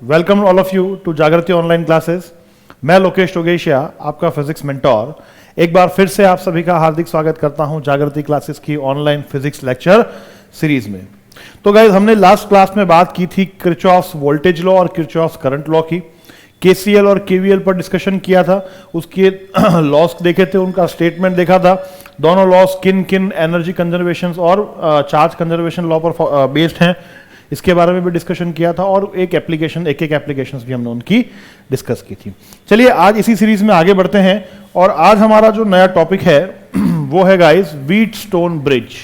Welcome all of you to Jagriti online classes. मैं लोकेश टोगेशिया, आपका physics mentor, एक बार फिर से आप सभी का हार्दिक स्वागत करता हूं जागृति क्लासेस की ऑनलाइन फिजिक्स लेक्चर सीरीज में। तो गाइज, हमने लास्ट क्लास में बात की थी किरचॉफ्स वोल्टेज लॉ और किरचॉफ्स करंट लॉ की, केसीएल और केवीएल पर डिस्कशन किया था, उसके लॉस देखे थे, उनका स्टेटमेंट देखा था। दोनों लॉस किन किन एनर्जी कंजर्वेशन और चार्ज कंजर्वेशन लॉ पर बेस्ड हैं, इसके बारे में भी डिस्कशन किया था, और एक एप्लीकेशंस भी हमने उनकी डिस्कस की थी। चलिए आज इसी सीरीज में आगे बढ़ते हैं, और आज हमारा जो नया टॉपिक है वो है guys Wheatstone bridge.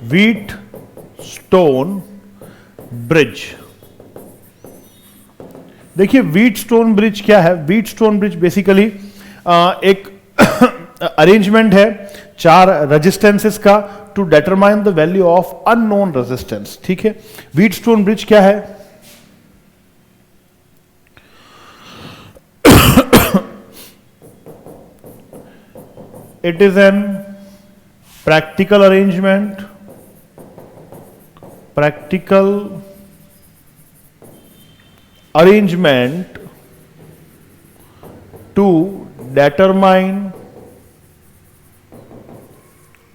Wheatstone bridge. देखिए व्हीटस्टोन ब्रिज क्या है। व्हीटस्टोन ब्रिज बेसिकली एक अरेंजमेंट है चार रेजिस्टेंसेस का to determine the value of unknown resistance. ठीक है, व्हीटस्टोन ब्रिज क्या है? It is an practical arrangement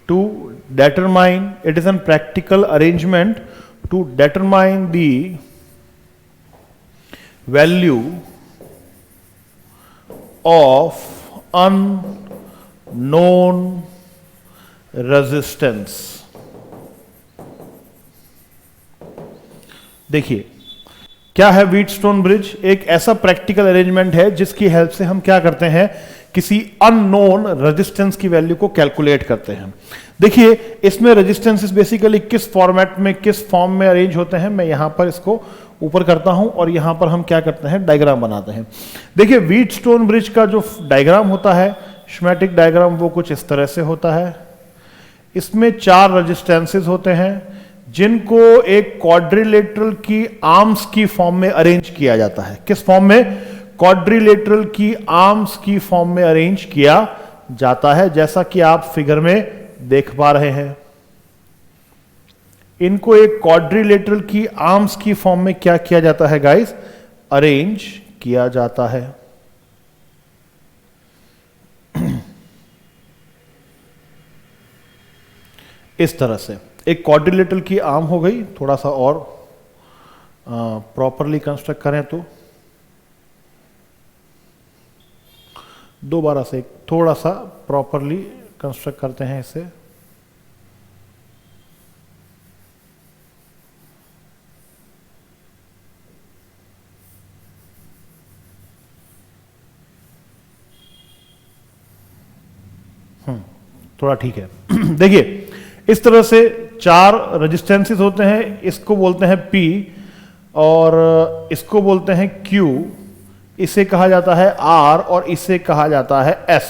to determine it is a practical arrangement to determine the value of unknown resistance। देखिए क्या है व्हीटस्टोन ब्रिज। एक ऐसा प्रैक्टिकल अरेंजमेंट है जिसकी हेल्प से हम क्या करते हैं, किसी अननोन रेजिस्टेंस की वैल्यू को कैलकुलेट करते हैं। देखिए इसमें रेजिस्टेंसेस बेसिकली किस फॉर्मेट में, किस फॉर्म में अरेंज होते हैं। मैं यहां पर इसको ऊपर करता हूं और यहां पर हम क्या करते हैं, डायग्राम बनाते हैं। देखिए व्हीटस्टोन ब्रिज का जो डायग्राम होता है, स्कीमेटिक डायग्राम, वो कुछ इस तरह से होता है। इसमें चार रेजिस्टेंसेस होते हैं जिनको एक क्वाड्रिलेटरल की आर्म्स की फॉर्म में अरेंज किया जाता है। किस फॉर्म में? क्वाड्रिलेटरल की आर्म्स की फॉर्म में अरेंज किया जाता है, जैसा कि आप फिगर में देख पा रहे हैं। इनको एक क्वाड्रिलेटरल की आर्म्स की फॉर्म में क्या किया जाता है गाइस, अरेंज किया जाता है। इस तरह से एक क्वाड्रिलेटरल की आर्म हो गई। थोड़ा सा और प्रॉपरली कंस्ट्रक्ट करें तो दोबारा से थोड़ा सा प्रॉपरली कंस्ट्रक्ट करते हैं इसे। थोड़ा ठीक है। देखिए इस तरह से चार रेजिस्टेंसेस होते हैं। इसको बोलते हैं P और इसको बोलते हैं Q, इसे कहा जाता है R और इसे कहा जाता है S।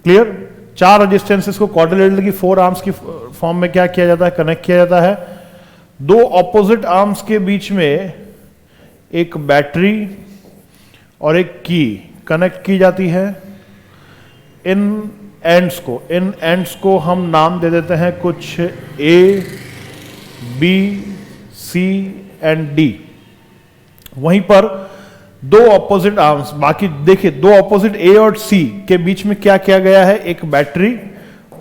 क्लियर? चार रेजिस्टेंसेस को क्वाड्रिलेटरल की फोर आर्म्स की फॉर्म में क्या किया जाता है, कनेक्ट किया जाता है। दो ऑपोजिट आर्म्स के बीच में एक बैटरी और एक की कनेक्ट की जाती है। इन एंड्स को हम नाम दे देते हैं कुछ A, B, C and D। वहीं पर दो ऑपोजिट आर्म्स, बाकी देखिए दो ऑपोजिट A और C के बीच में क्या किया गया है, एक बैटरी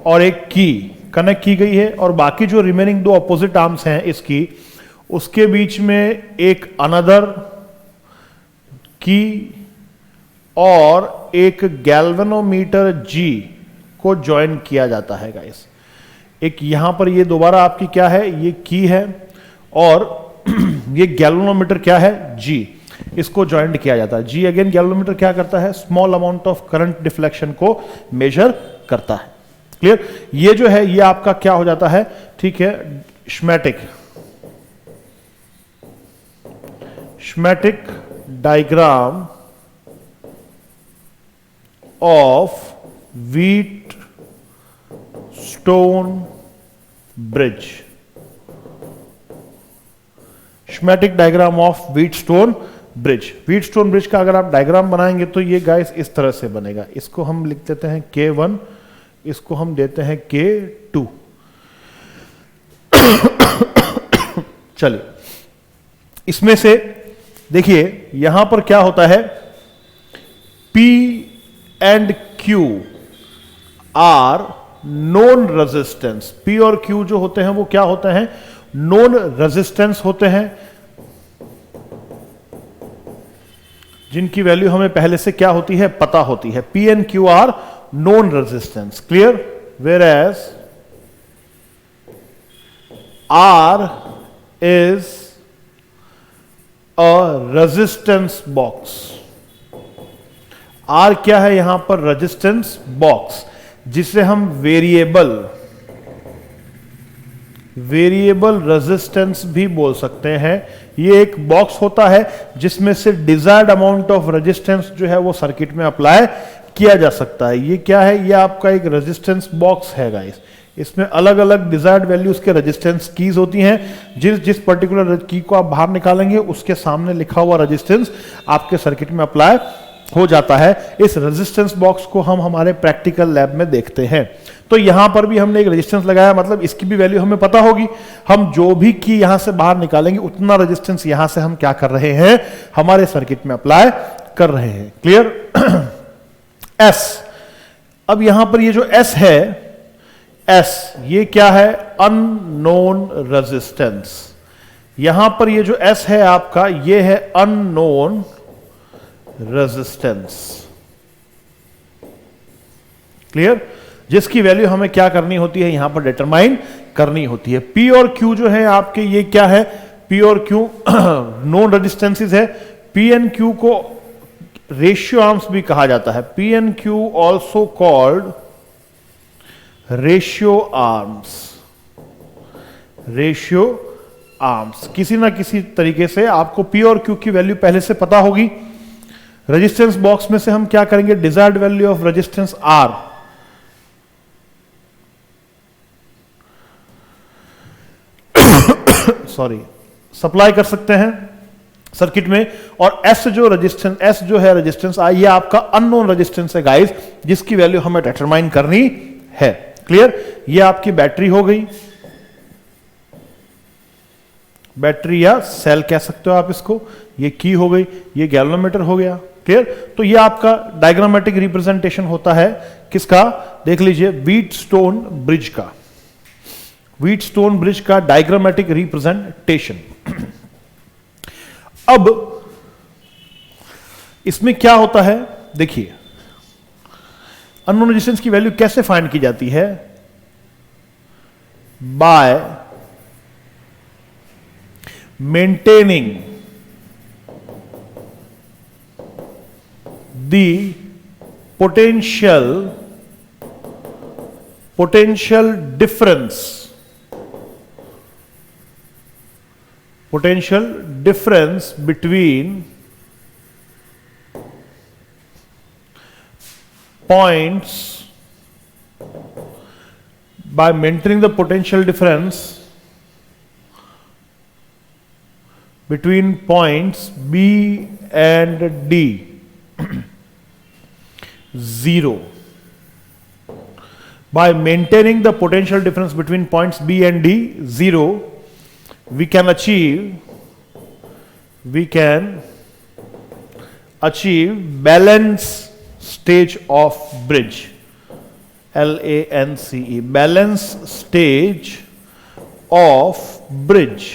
और एक की कनेक्ट की गई है, और बाकी जो रिमेनिंग दो ऑपोजिट आर्म्स हैं इसकी, उसके बीच में एक अनदर की और एक गैल्वेनोमीटर G को ज्वाइन किया जाता है गाइस। एक यहां पर ये दोबारा आपकी क्या है, ये की है, और ये गैल्वेनोमीटर क्या है, G, इसको ज्वाइंट किया जाता है। G अगेन गैल्वेनोमीटर क्या करता है, small amount of current deflection को मेजर करता है। क्लियर? ये जो है ये आपका क्या हो जाता है, ठीक है, schematic diagram of Wheatstone bridge. schematic diagram of Wheatstone bridge. Wheatstone bridge का अगर आप डायग्राम बनाएंगे तो ये गाइस इस तरह से बनेगा। इसको हम लिख देते हैं K1, इसको हम देते हैं K2। चलिए इसमें से देखिए यहां पर क्या होता है, P and Q are known resistance. P और Q जो होते हैं वो क्या होते हैं, नोन रेजिस्टेंस होते हैं, जिनकी वैल्यू हमें पहले से क्या होती है, पता होती है। P and Q are known resistance, clear. Whereas R is a resistance box. R क्या है यहां पर, रेजिस्टेंस बॉक्स, जिसे हम वेरिएबल रेजिस्टेंस भी बोल सकते हैं। ये एक बॉक्स होता है जिसमें से डिजायर्ड अमाउंट ऑफ रेजिस्टेंस जो है वो सर्किट में अप्लाई किया जा सकता है। ये क्या है, ये आपका एक रेजिस्टेंस बॉक्स है गाइस। इसमें अलग अलग डिजायर्ड वैल्यूज के रेजिस्टेंस कीज होती हैं। जिस पर्टिकुलर की को आप बाहर निकालेंगे उसके सामने लिखा हुआ रेजिस्टेंस आपके सर्किट में अप्लाई हो जाता है। इस रेजिस्टेंस बॉक्स को हम हमारे प्रैक्टिकल लैब में देखते हैं। तो यहां पर भी हमने एक रेजिस्टेंस लगाया, मतलब इसकी भी वैल्यू हमें पता होगी। हम जो भी की यहां से बाहर निकालेंगे उतना रेजिस्टेंस यहां से हम क्या कर रहे हैं, हमारे सर्किट में अप्लाई कर रहे हैं। क्लियर। S, अब यहां पर ये जो S है, S ये क्या है, अननोन रेजिस्टेंस। यहां पर ये जो S है आपका, ये है अननोन रेजिस्टेंस। क्लियर, जिसकी वैल्यू हमें क्या करनी होती है, यहां पर डिटरमाइन करनी होती है। P और Q जो है आपके, ये क्या है, P और Q नोन रेजिस्टेंसेस है। P एंड Q को रेशियो आर्म्स भी कहा जाता है। P and Q also called ratio arms. Ratio arms, किसी ना किसी तरीके से आपको P और Q की वैल्यू पहले से पता होगी। रेजिस्टेंस बॉक्स में से हम क्या करेंगे, desired value of resistance R sorry supply कर सकते हैं सर्किट में। और S जो रेजिस्टेंस, S जो है रेजिस्टेंस I, ये आपका अननोन रेजिस्टेंस है गाइस, जिसकी वैल्यू हमें डिटरमाइन करनी है। क्लियर, ये आपकी बैटरी हो गई, बैटरी या सेल कह सकते हो आप इसको। ये की हो गई, ये गैल्वेनोमीटर हो गया। क्लियर, तो ये आपका डायग्रामेटिक रिप्रेजेंटेशन होता है किसका, देख लीजिए, व्हीटस्टोन ब्रिज का। व्हीटस्टोन ब्रिज का डायग्रामेटिक रिप्रेजेंटेशन। अब इसमें क्या होता है, देखिए अननोन रेजिस्टेंस की वैल्यू कैसे फाइंड की जाती है, bye maintaining the potential difference between points, by maintaining the potential difference between points B and D 0. By maintaining the potential difference between points B and D 0, we can achieve balance stage of bridge. LANCE, balance stage of bridge.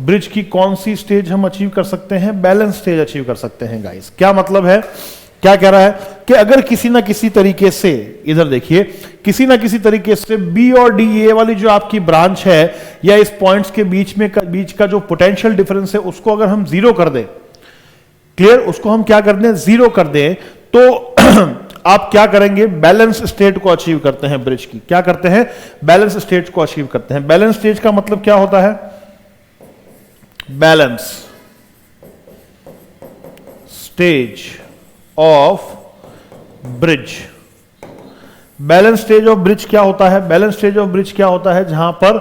Bridge की कौन सी stage हम achieve कर सकते हैं, balance stage achieve कर सकते हैं guys. क्या मतलब है, क्या कह रहा है कि अगर किसी ना किसी तरीके से, इधर देखिए, किसी ना किसी तरीके से बी और डी, ये वाली जो आपकी ब्रांच है या इस पॉइंट्स के बीच का जो पोटेंशियल डिफरेंस है उसको अगर हम जीरो कर दें, क्लियर, उसको हम क्या कर दें, जीरो कर दें, तो आप क्या करेंगे, बैलेंस स्टेट को अचीव करते हैं ब्रिज की। क्या करते हैं, बैलेंस स्टेट को अचीव करते हैं। बैलेंस स्टेज का मतलब क्या होता है, balance stage of bridge. Balance stage of bridge क्या होता है, बैलेंस स्टेज ऑफ ब्रिज क्या होता है, जहां पर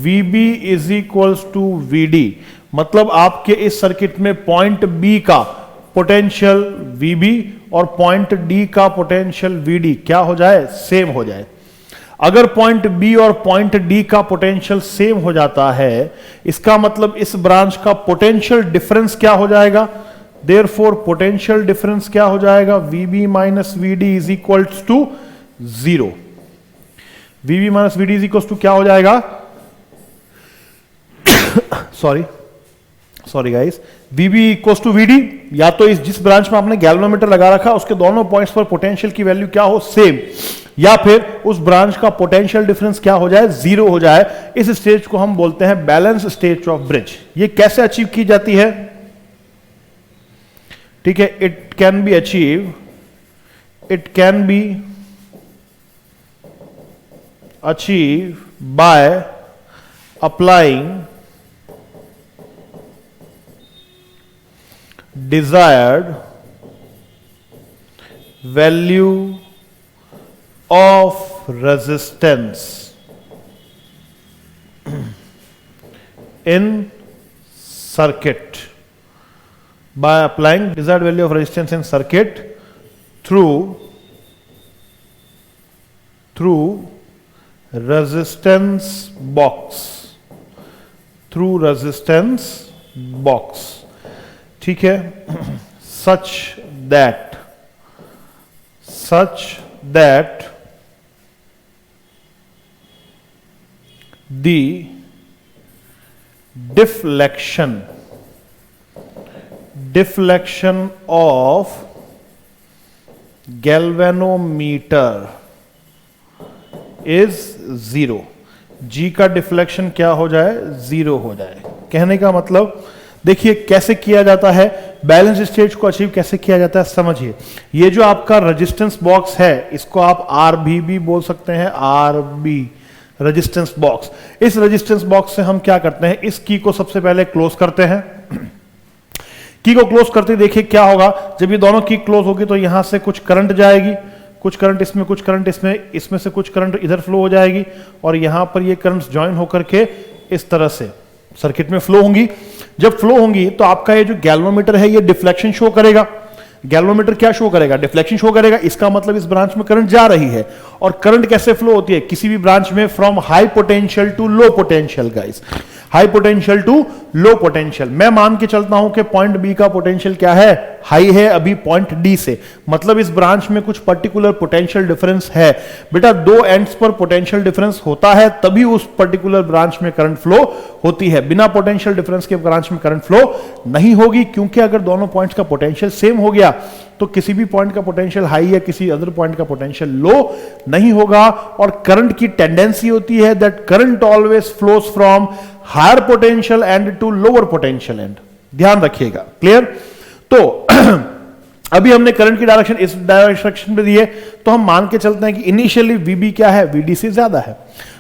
VB is equals to VD, मतलब आपके इस सर्किट में पॉइंट B का पोटेंशियल VB और पॉइंट D का पोटेंशियल VD क्या हो जाए, सेम हो जाए। अगर पॉइंट बी और पॉइंट डी का पोटेंशियल सेम हो जाता है, इसका मतलब इस ब्रांच का पोटेंशियल डिफरेंस क्या हो जाएगा, देयरफॉर पोटेंशियल डिफरेंस क्या हो जाएगा, VB minus VD is equals to 0। VB minus VD is equals to क्या हो जाएगा, sorry guys, VB equals to VD, या तो इस जिस ब्रांच में आपने गैल्वेनोमीटर लगा रखा उसके दोनों पॉइंट्स पर पोटेंशियल की वैल्यू क्या हो, सेम, या फिर उस ब्रांच का पोटेंशियल डिफरेंस क्या हो जाए, 0 हो जाए। इस स्टेज को हम बोलते हैं बैलेंस स्टेज ऑफ ब्रिज। ये कैसे अचीव की जाती है, ठीक है, it can be achieve by applying desired value of resistance in circuit, by applying desired value of resistance in circuit through resistance box, ठीक है, such that the deflection of galvanometer is 0। G का deflection क्या हो जाए, 0 हो जाए। कहने का मतलब देखिए कैसे किया जाता है, बैलेंस स्टेज को अचीव कैसे किया जाता है, समझिए। ये जो आपका रेजिस्टेंस बॉक्स है, इसको आप RB भी बोल सकते हैं, RB रेजिस्टेंस बॉक्स। इस रेजिस्टेंस बॉक्स से हम क्या करते हैं, इस की को सबसे पहले क्लोज करते हैं। की को क्लोज करते देखिए क्या होगा, जब ये दोनों की क्लोज होगी तो यहां से कुछ करंट जाएगी, कुछ करंट इसमें, कुछ करंट इसमें से कुछ करंट इधर फ्लो हो जाएगी, और यहां पर ये करंट ज्वाइन होकर के इस तरह से सर्किट में फ्लो होंगी। जब फ्लो होंगी तो आपका ये जो गैल्वेनोमीटर है ये डिफ्लेक्शन शो करेगा। गैल्वेनोमीटर क्या शो करेगा, डिफ्लेक्शन शो करेगा। इसका मतलब इस ब्रांच में करंट जा रही है। और करंट कैसे फ्लो होती है किसी भी ब्रांच में, from high potential to low potential guys, high potential to low potential. मैं मान के चलता हूं कि पॉइंट बी का पोटेंशियल क्या है, हाई है अभी पॉइंट डी से, मतलब इस ब्रांच में कुछ पर्टिकुलर पोटेंशियल डिफरेंस है। बेटा दो एंड्स पर पोटेंशियल डिफरेंस होता है तभी उस पर्टिकुलर ब्रांच में करंट फ्लो होती है, बिना पोटेंशियल डिफरेंस के ब्रांच में करंट फ्लो नहीं होगी। क्योंकि अगर दोनों पॉइंट्स का पोटेंशियल सेम हो गया तो किसी भी पॉइंट का पोटेंशियल हाई या किसी अदर पॉइंट का पोटेंशियल लो नहीं होगा। और करंट की टेंडेंसी होती है that current always flows from higher potential and to lower potential and, ध्यान रखिएगा, क्लियर। तो अभी हमने करंट की डायरेक्शन इस डायरेक्शन में दी है, तो हम मान के चलते हैं कि इनिशियली वीबी क्या है, वीडी से ज्यादा है।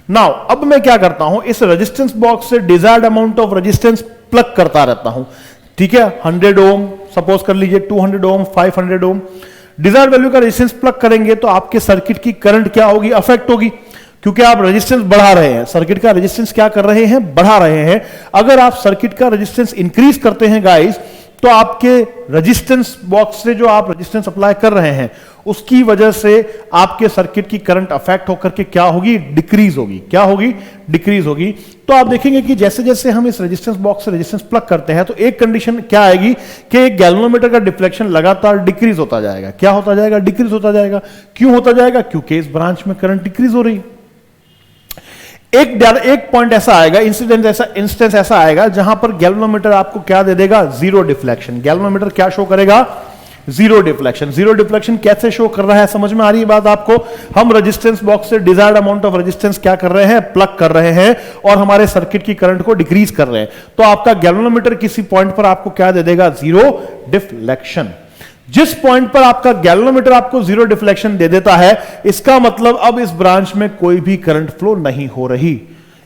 नाउ अब मैं क्या करता हूं, इस रेजिस्टेंस बॉक्स से desired amount of resistance plug करता रहता हूं, ठीक है। 100 ओम सपोज कर लीजिए, 200 ओम, 500 ओम, डिजायर्ड वैल्यू का रेजिस्टेंस प्लग करेंगे तो आपके सर्किट की करंट क्या होगी, अफेक्ट होगी, क्योंकि आप रेजिस्टेंस बढ़ा रहे हैं। सर्किट का रेजिस्टेंस क्या कर रहे हैं, बढ़ा रहे हैं। अगर आप सर्किट का रेजिस्टेंस इंक्रीज करते हैं गाइस, तो आपके रेजिस्टेंस बॉक्स से जो आप रेजिस्टेंस अप्लाई कर रहे हैं उसकी वजह से आपके सर्किट की करंट अफेक्ट होकर के क्या होगी, डिक्रीज होगी। क्या होगी, डिक्रीज होगी। तो आप देखेंगे कि जैसे जैसे हम इस रेजिस्टेंस बॉक्स से रेजिस्टेंस प्लग करते हैं तो एक कंडीशन क्या आएगी कि गैल्वेनोमीटर का डिफ्लेक्शन लगातार डिक्रीज होता जाएगा। क्या होता जाएगा, डिक्रीज होता जाएगा। क्यों होता जाएगा, क्योंकि इस ब्रांच में करंट डिक्रीज हो रही है। एक पॉइंट ऐसा आएगा, इंस्टेंस ऐसा आएगा जहां पर गैल्वेनोमीटर आपको क्या दे देगा, जीरो डिफ्लेक्शन। गैल्वेनोमीटर क्या शो करेगा, जीरो डिफ्लेक्शन। जीरो डिफ्लेक्शन कैसे शो कर रहा है, समझ में आ रही है बात आपको। हम रेजिस्टेंस बॉक्स से डिजायर्ड अमाउंट ऑफ रेजिस्टेंस क्या कर रहे हैं, प्लग कर रहे हैं और हमारे सर्किट की करंट को डिक्रीज कर रहे हैं। तो आपका गैल्वेनोमीटर किसी पॉइंट पर आपको क्या दे देगा, जीरो डिफ्लेक्शन। जिस पॉइंट पर आपका गैल्वेनोमीटर आपको जीरो डिफ्लेक्शन दे देता है, इसका मतलब अब इस ब्रांच में कोई भी करंट फ्लो नहीं हो रही।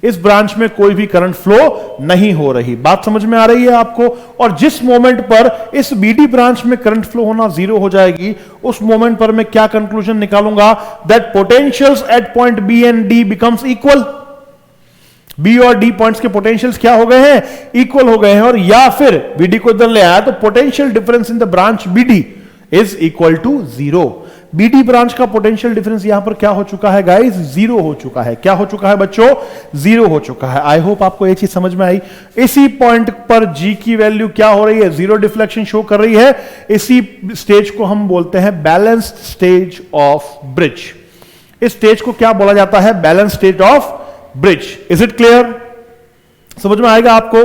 इस ब्रांच में कोई भी करंट फ्लो नहीं हो रही। बात समझ में आ रही है आपको। और जिस मोमेंट पर इस बीडी ब्रांच में करंट फ्लो होना जीरो हो जाएगी, उस मोमेंट पर मैं क्या कंक्लूजन निकालूंगा, that potentials at point B and D becomes equal. B और डी पॉइंट्स के पोटेंशियल्स क्या हो गए हैं, इक्वल हो गए हैं। और या फिर बीडी को इधर ले आया तो potential difference in the branch BD is equal to zero. BD branch का पोटेंशियल डिफरेंस यहां पर क्या हो चुका है गाइस, जीरो हो चुका है। क्या हो चुका है बच्चों, जीरो हो चुका है। आई होप आपको ये चीज समझ में आई। इसी पॉइंट पर जी की वैल्यू क्या हो रही है, जीरो डिफ्लेक्शन शो कर रही है। इसी स्टेज को हम बोलते हैं बैलेंस्ड स्टेज ऑफ ब्रिज। इस स्टेज को क्या बोला जाता है, balance stage of bridge. Is it clear, समझ में आएगा आपको।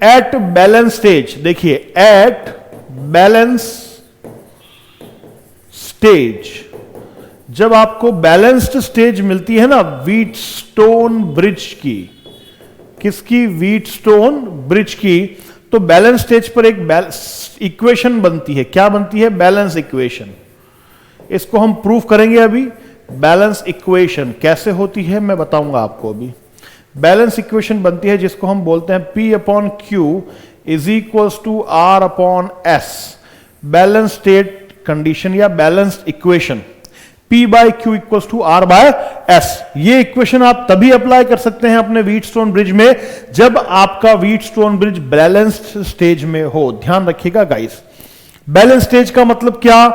एट बैलेंस स्टेज, देखिए एट बैलेंस स्टेज, जब आपको बैलेंस्ड स्टेज मिलती है ना व्हीटस्टोन ब्रिज की, किसकी, व्हीटस्टोन ब्रिज की, तो बैलेंस स्टेज पर एक इक्वेशन बनती है। क्या बनती है, बैलेंस इक्वेशन। इसको हम प्रूफ करेंगे अभी। बैलेंस इक्वेशन कैसे होती है मैं बताऊंगा आपको अभी। बैलेंस इक्वेशन बनती है जिसको हम बोलते हैं P upon Q is equals to R upon S। Balance state condition या balanced equation P by Q equals to R by S। ये इक्वेशन आप तभी अप्लाई कर सकते हैं अपने व्हीटस्टोन ब्रिज में जब आपका व्हीटस्टोन ब्रिज बैलेंस्ड स्टेज में हो। ध्यान रखिएगा गाइस, बैलेंस स्टेज का मतलब क्या,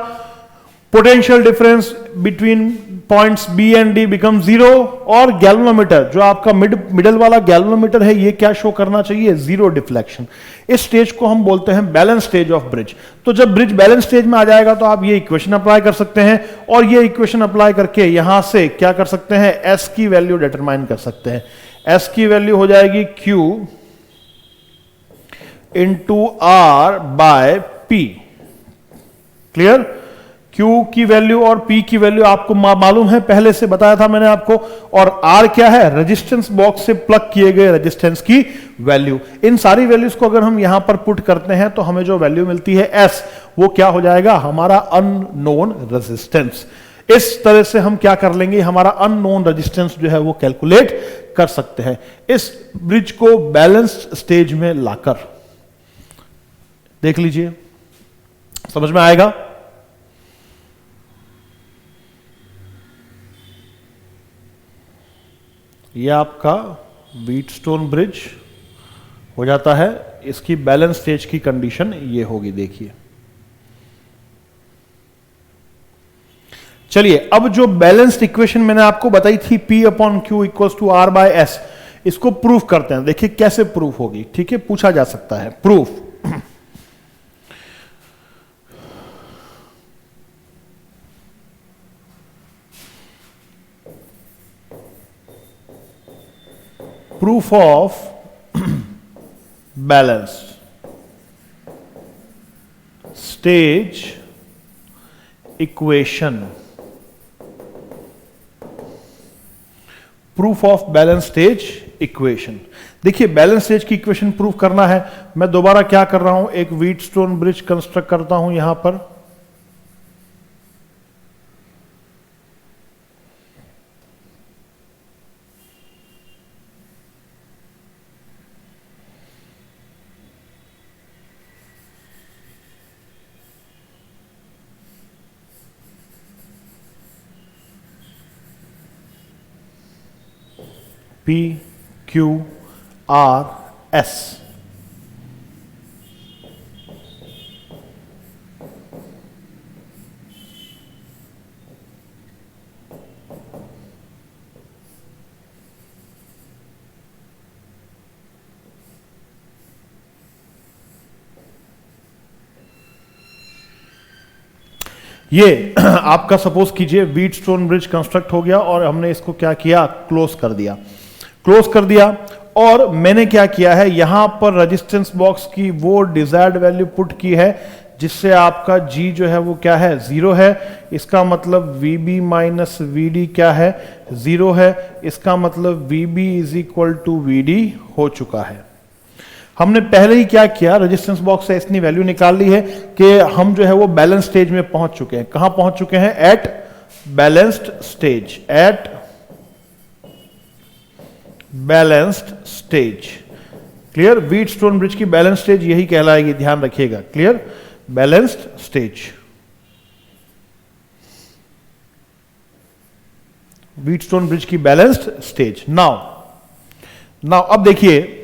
potential difference between points B and D become zero, और गैल्वेनोमीटर जो आपका मिडल वाला गैल्वेनोमीटर है ये क्या शो करना चाहिए, जीरो डिफ्लेक्शन। इस स्टेज को हम बोलते हैं बैलेंस स्टेज ऑफ ब्रिज। तो जब ब्रिज बैलेंस स्टेज में आ जाएगा तो आप ये इक्वेशन अप्लाई कर सकते हैं, और ये इक्वेशन अप्लाई करके यहां से क्या कर सकते हैं, S की वैल्यू डिटरमाइन कर सकते हैं। S की वैल्यू हो जाएगी Q into R by P। Clear, Q की वैल्यू और P की वैल्यू आपको मालूम है, पहले से बताया था मैंने आपको। और R क्या है, रेजिस्टेंस बॉक्स से प्लग किए गए रेजिस्टेंस की वैल्यू। इन सारी वैल्यूज को अगर हम यहां पर पुट करते हैं तो हमें जो वैल्यू मिलती है S, वो क्या हो जाएगा, हमारा अननोन रेजिस्टेंस। इस तरह से हम क्या कर लेंगे, हमारा अननोन रेजिस्टेंस जो है वो कैलकुलेट कर सकते हैं इस ब्रिज को बैलेंस्ड स्टेज में लाकर। देख लीजिए, समझ में आएगा। यह आपका व्हीटस्टोन ब्रिज हो जाता है। इसकी बैलेंस स्टेज की कंडीशन ये होगी, देखिए। चलिए, अब जो बैलेंस्ड इक्वेशन मैंने आपको बताई थी P upon Q equals to R by S, इसको प्रूफ करते हैं। देखिए कैसे प्रूफ होगी, ठीक है, पूछा जा सकता है proof. Proof of balanced stage equation। Proof of balance stage equation. देखिए बैलेंस स्टेज की इक्वेशन प्रूफ करना है। मैं दोबारा क्या कर रहा हूं, एक व्हीटस्टोन ब्रिज कंस्ट्रक्ट करता हूं यहां पर। P Q R S। ये आपका सपोज कीजिए व्हीटस्टोन ब्रिज कंस्ट्रक्ट हो गया और हमने इसको क्या किया, क्लोज कर दिया। क्लोज कर दिया और मैंने क्या किया है, यहां पर रेजिस्टेंस बॉक्स की वो डिजायर्ड वैल्यू पुट की है जिससे आपका G जो है वो क्या है, जीरो है। इसका मतलब VB माइनस VD क्या है, जीरो है। इसका मतलब VB is equal to VD हो चुका है। हमने पहले ही क्या किया, रेजिस्टेंस बॉक्स से इतनी वैल्यू निकाल ली है कि हम जो है वो बैलेंस स्टेज में पहुंच चुके हैं। कहां पहुंच चुके हैं, at balanced stage, at balanced stage. Clear, Wheatstone bridge की बैलेंस स्टेज यही कहलाएगी, ध्यान रखिएगा। Clear, balanced stage, Wheatstone bridge की बैलेंस्ड स्टेज। नाउ अब देखिए,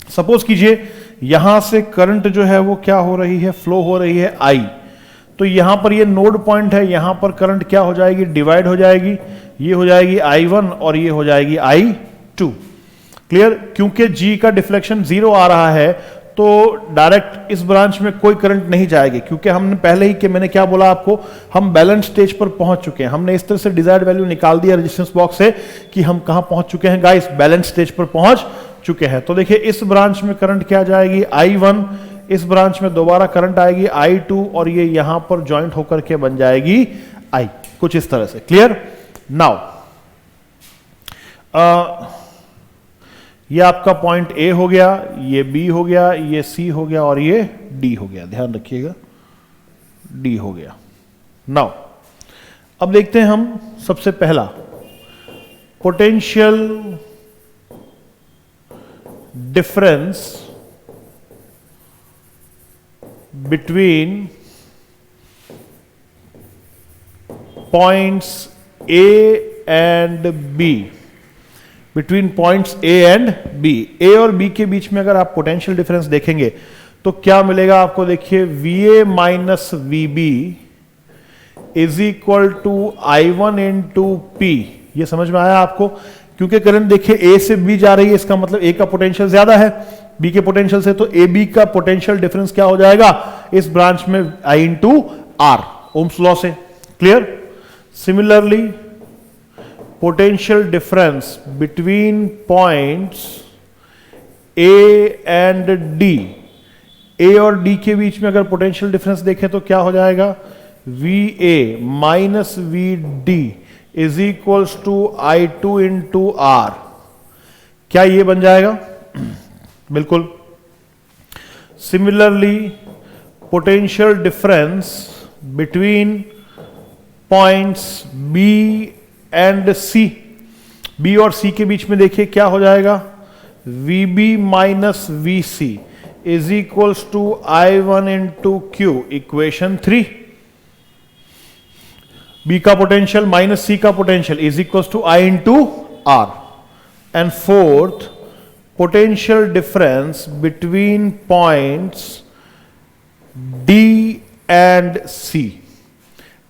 सपोज कीजिए यहां से करंट जो है वो क्या हो रही है, फ्लो हो रही है I। तो यहां पर ये नोड पॉइंट है, यहां पर करंट क्या हो जाएगी, डिवाइड हो जाएगी, ये हो जाएगी I1 और ये हो जाएगी I2। क्लियर? क्योंकि G का डिफ्लेक्शन 0 आ रहा है तो डायरेक्ट इस ब्रांच में कोई करंट नहीं जाएगी, क्योंकि हमने पहले ही कि मैंने क्या बोला आपको, हम बैलेंस स्टेज पर पहुंच चुके हैं। हमने इस तरह से डिजायर्ड वैल्यू निकाल दिया रेजिस्टेंस बॉक्स से कि हम कहां पहुंच चुके हैं गाइस, बैलेंस स्टेज पर पहुंच चुके हैं। तो देखिए इस ब्रांच में करंट क्या जाएगी, I1, इस ब्रांच में दोबारा करंट आएगी I2 और ये यहां पर ज्वाइंट होकर के बन जाएगी I, कुछ इस तरह से। क्लियर? नाउ ये आपका पॉइंट A हो गया, ये B हो गया, ये C हो गया और ये D हो गया, ध्यान रखिएगा D हो गया। नाउ अब देखते हैं हम सबसे पहला potential difference between points A and B, between points A and B। A और B के बीच में अगर आप पोटेंशियल डिफरेंस देखेंगे तो क्या मिलेगा आपको, देखिए VA minus VB is equal to I1 into P। ये समझ में आया आपको? क्योंकि करंट देखिए A से B जा रही है, इसका मतलब A का पोटेंशियल ज्यादा है B के पोटेंशियल से, तो AB का पोटेंशियल डिफरेंस क्या हो जाएगा इस ब्रांच में, I into R, Ohm's law से। Clear? Similarly potential difference between points A and D, A और D के बीच में अगर पोटेंशियल डिफरेंस देखें तो क्या हो जाएगा, VA minus VD is equals to I2 into R। क्या ये बन जाएगा? बिल्कुल। Similarly potential difference between points B and C, B और C के बीच में देखिए क्या हो जाएगा, VB minus VC is equals to I1 into Q, equation 3। B का पोटेंशियल माइनस C का पोटेंशियल is equals to I into R। And fourth, potential difference between points D and C,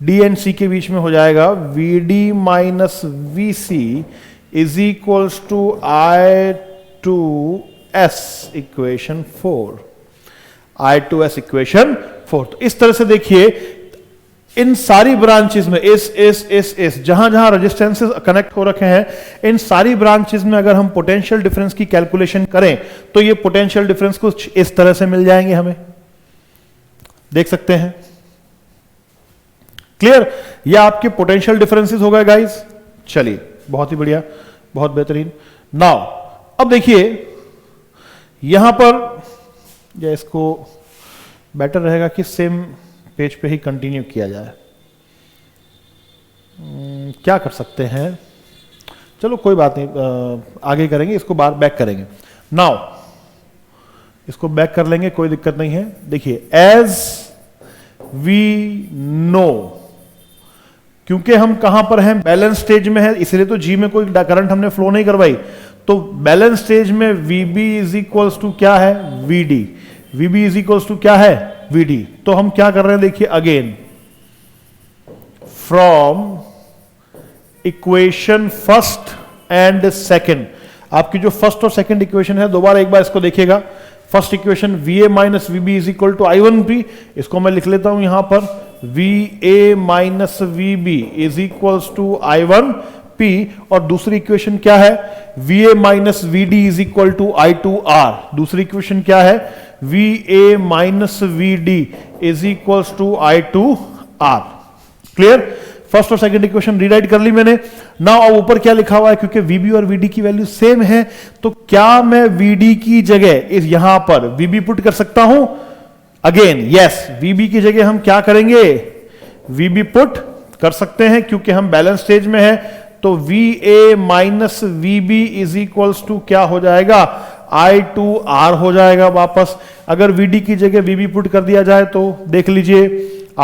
D and C के बीच में हो जाएगा VD minus VC is equals to I2S, equation 4, I2S equation 4। तो इस तरह से देखिए इन सारी ब्रांचेस में इस जहां जहां रेजिस्टेंसेस कनेक्ट हो रखे हैं, इन सारी ब्रांचेस में अगर हम पोटेंशियल डिफरेंस की कैलकुलेशन करें तो ये पोटेंशियल डिफरेंस कुछ इस तरह से मिल जाएंगे हमें, देख सकते हैं। क्लियर? ये आपके पोटेंशियल डिफरेंसेस हो गए गाइस। चलिए बहुत ही बढ़िया, बहुत बेहतरीन। नाउ अब देखिए यहां पर, या इसको बेटर रहेगा कि सेम पेज पे ही कंटिन्यू किया जाए। क्या कर सकते हैं, चलो कोई बात नहीं, आगे करेंगे, इसको बार बैक करेंगे। नाउ इसको बैक कर लेंगे, कोई दिक्कत नहीं है। देखिए एज वी नो, क्योंकि हम कहां पर हैं, बैलेंस स्टेज में है, इसलिए तो जी में कोई करंट हमने फ्लो नहीं करवाई, तो बैलेंस स्टेज में VB इज इक्वल्स टू क्या है, VD। VB is equals to क्या है, VD। तो हम क्या कर रहे हैं, देखिए again from equation first and second, आपकी जो फर्स्ट और सेकेंड इक्वेशन है, दोबारा एक बार इसको देखिएगा। First equation VA minus VB is equal to I1P, इसको मैं लिख लेता हूं यहां पर, VA minus VB is equals to I1P। और दूसरी इक्वेशन क्या है, VA minus VD is equal to I2R। दूसरी इक्वेशन क्या है, VA minus VD is equals to I2R। Clear? First और सेकंड इक्वेशन रीराइट कर ली मैंने। नाउ अब ऊपर क्या लिखा हुआ है, क्योंकि VB और VD की वैल्यू सेम है, तो क्या मैं VD की जगह इस यहां पर VB पुट कर सकता हूं? अगेन यस, VB की जगह हम क्या करेंगे, VB पुट कर सकते हैं, क्योंकि हम बैलेंस स्टेज में है। तो VA minus VB is equals to क्या हो जाएगा, I2R हो जाएगा वापस। अगर VD की जगह VB पुट कर दिया जाए तो देख लीजिए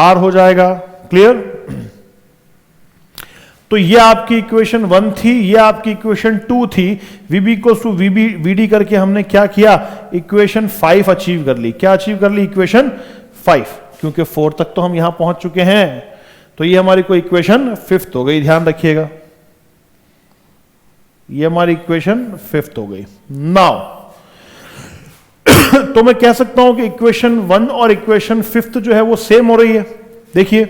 R हो जाएगा। क्लियर? तो ये आपकी इक्वेशन 1 थी, ये आपकी इक्वेशन 2 थी। VB इक्वल्स टू VD करके हमने क्या किया, इक्वेशन 5 अचीव कर ली। क्या अचीव कर ली, इक्वेशन 5। क्योंकि 4 तक तो हम यहां पहुंच चुके हैं। तो ये हमारी कोई इक्वेशन 5th हो गई, ध्यान रखिएगा, ये हमारी इक्वेशन 5th हो गई। नाउ तो मैं कह सकता हूं कि इक्वेशन 1 और इक्वेशन 5th जो है वो सेम हो रही है। देखिए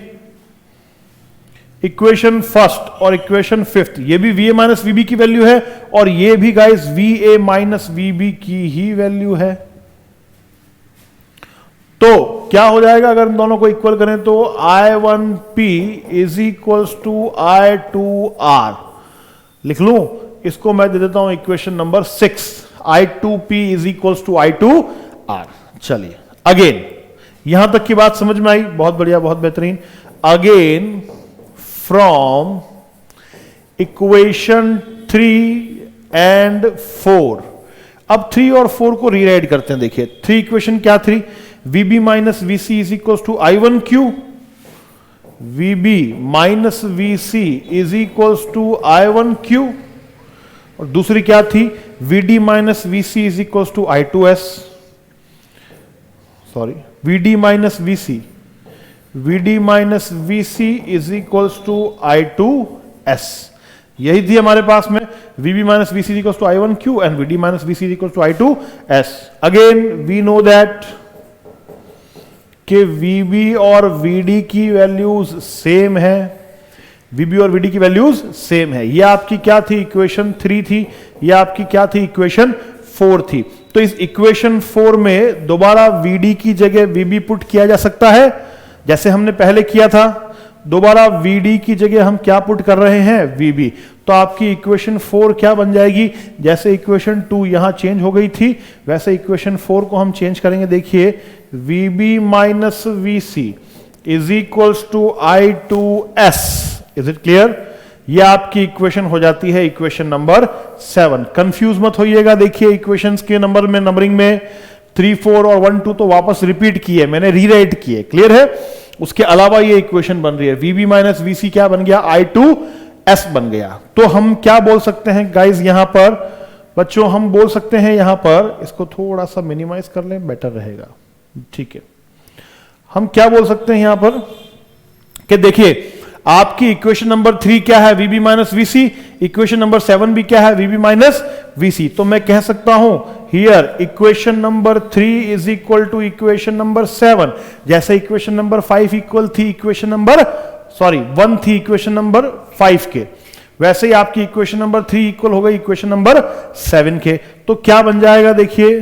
इक्वेशन 1st और इक्वेशन 5th, ये भी VA माइनस VB की वैल्यू है और ये भी गाइस VA माइनस VB की ही वैल्यू है। तो क्या हो जाएगा अगर इन दोनों को इक्वल करें तो I1P is equals to I2R। लिख लूं इसको, मैं दे देता हूं equation number 6, I2P is equals to I2R। चलिए अगेन यहां तक की बात समझ में आई, बहुत बढ़िया, बहुत बेहतरीन। अगेन फ्रॉम इक्वेशन 3 एंड 4, अब 3 और 4 को रीराइट करते हैं। देखिए 3 इक्वेशन क्या थी, VB minus VC is equal to I1Q, VB minus VC is equal to I1Q, और दूसरी क्या थी, VD minus VC is equal to I2S, sorry VD minus VC is equal to I2S। यही थी हमारे पास में, VB minus VC is equal to I1Q and VD minus VC is equal to I2S। Again we know that कि VB और VD की values same है, VB और VD की वैल्यूज सेम है। ये आपकी क्या थी, इक्वेशन 3 थी, ये आपकी क्या थी, इक्वेशन 4 थी। तो इस इक्वेशन 4 में दोबारा VD की जगह VB पुट किया जा सकता है जैसे हमने पहले किया था, दोबारा VD की जगह हम क्या पुट कर रहे हैं, VB। तो आपकी इक्वेशन 4 क्या बन जाएगी, जैसे इक्वेशन 2 यहां चेंज हो गई थी वैसे इक्वेशन 4 को हम चेंज करेंगे। देखिए VB minus VC is equals to I2S। Is it clear? यह आपकी इक्वेशन हो जाती है इक्वेशन नंबर 7। कंफ्यूज मत होइएगा, देखिए इक्वेशंस के नंबर में, नंबरिंग में 3, 4 और 1, 2 तो वापस रिपीट किए मैंने, रीराइट किए, क्लियर है। उसके अलावा ये इक्वेशन बन रही है, VB माइनस VC क्या बन गया, I2S बन गया। तो हम क्या बोल सकते हैं गाइज यहां पर बच्चों, हम बोल सकते हैं यहां पर, इसको थोड़ा सा मिनिमाइज कर लें, बेटर रहेगा, ठीक है। हम क्या बोल सकते हैं यहां पर कि देखिए आपकी इक्वेशन नंबर 3 क्या है, VB minus VC, equation number 7 भी क्या है, VB माइनस VC। तो मैं कह सकता हूं here equation number 3 is equal to equation number 7, जैसे इक्वेशन नंबर 5 इक्वल थी इक्वेशन नंबर 1 थी इक्वेशन नंबर 5 के, वैसे ही आपकी इक्वेशन नंबर 3 इक्वल हो गई इक्वेशन नंबर 7 के। तो क्या बन जाएगा, देखिए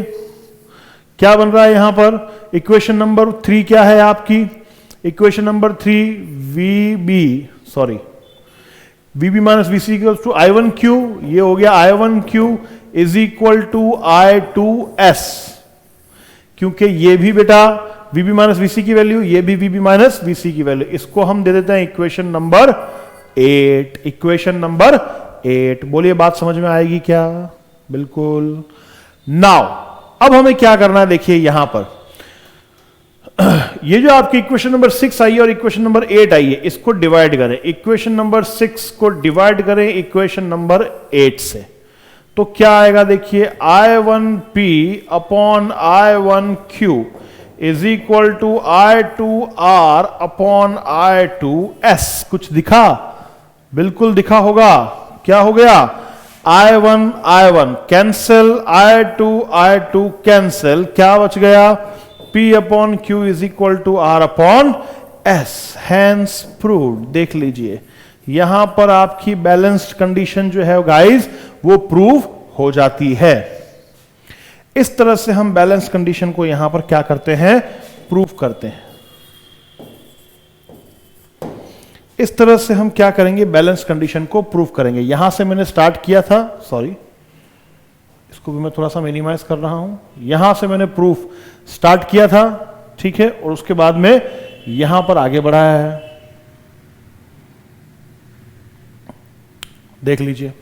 क्या बन रहा है यहां पर, इक्वेशन नंबर 3 क्या है आपकी, equation number 3 VB minus VC equal to I1Q, ये हो गया I1Q is equal to I2S, क्योंकि ये भी बेटा VB माइनस VC की वैल्यू, ये भी VB माइनस VC की वैल्यू। इसको हम दे देते हैं इक्वेशन नंबर 8, इक्वेशन नंबर 8। बोलिए बात समझ में आएगी क्या, बिल्कुल। नाउ अब हमें क्या करना है, देखिए यहां पर ये जो आपकी इक्वेशन नंबर 6 आई है और इक्वेशन नंबर 8 आई है, इसको डिवाइड करें, इक्वेशन नंबर 6 को डिवाइड करें इक्वेशन नंबर 8 से, तो क्या आएगा, देखिए I1P upon I1Q is equal to I2R upon I2S। कुछ दिखा, बिल्कुल दिखा होगा, क्या हो गया, I1 कैंसिल, I2 कैंसिल, क्या बच गया, P upon Q is equal to R upon S, hence proved. देख लीजिए यहां पर आपकी बैलेंस्ड कंडीशन जो है गाइस वो प्रूव हो जाती है। इस तरह से हम बैलेंस कंडीशन को यहां पर क्या करते हैं, प्रूव करते हैं। इस तरह से हम क्या करेंगे, बैलेंस कंडीशन को प्रूव करेंगे। यहां से मैंने स्टार्ट किया था, सॉरी इसको भी मैं थोड़ा सा मिनिमाइज कर रहा हूं, यहां से मैंने प्रूफ स्टार्ट किया था, ठीक है, और उसके बाद में यहां पर आगे बढ़ाया है। देख लीजिए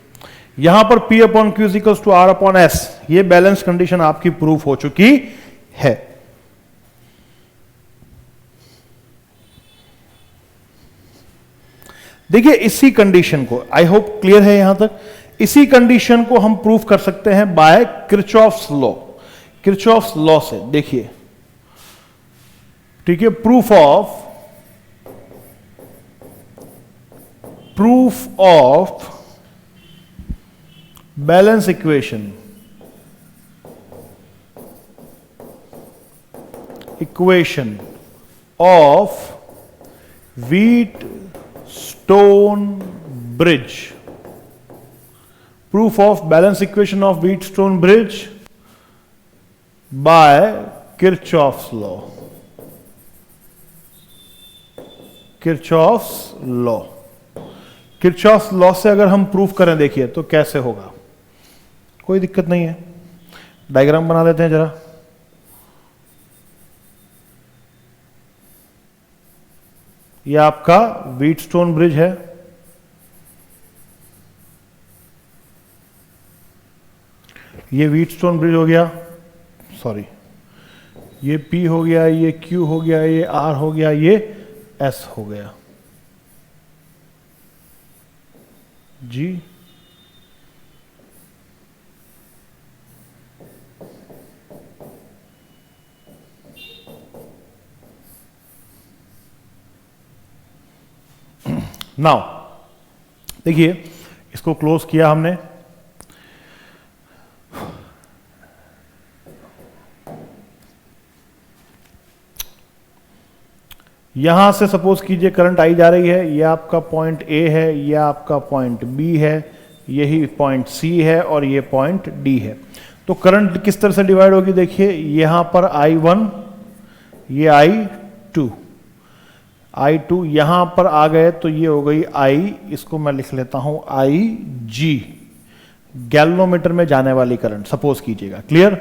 यहां पर P upon Q equals to R upon S, ये बैलेंस कंडीशन आपकी प्रूफ हो चुकी है। देखिए इसी कंडीशन को, आई होप क्लियर है यहां तक, इसी कंडीशन को हम प्रूफ कर सकते हैं by Kirchhoff's law, Kirchhoff's law से। देखिए ठीक है, proof of balance equation of Wheatstone bridge. Proof of balance equation of Wheatstone bridge by Kirchhoff's law. Kirchhoff's law. Kirchhoff's law से अगर हम प्रूफ करें, देखिए तो कैसे होगा, कोई दिक्कत नहीं है। डायग्राम बना लेते हैं जरा। यह आपका व्हीटस्टोन ब्रिज है, ये व्हीटस्टोन ब्रिज हो गया, सॉरी ये P हो गया, ये Q हो गया, ये R हो गया, ये S हो गया जी। नाउ देखिए, इसको क्लोज किया हमने, यहां से सपोज कीजिए करंट आई जा रही है, ये आपका पॉइंट ए है, ये आपका पॉइंट बी है, यही पॉइंट सी है और ये पॉइंट डी है। तो करंट किस तरह से डिवाइड होगी, देखिए यहां पर I1, ये I2, I2 यहां पर आ गए तो ये हो गई I, इसको मैं लिख लेता हूं IG, गैल्वेनोमीटर में जाने वाली करंट सपोज कीजिएगा। क्लियर?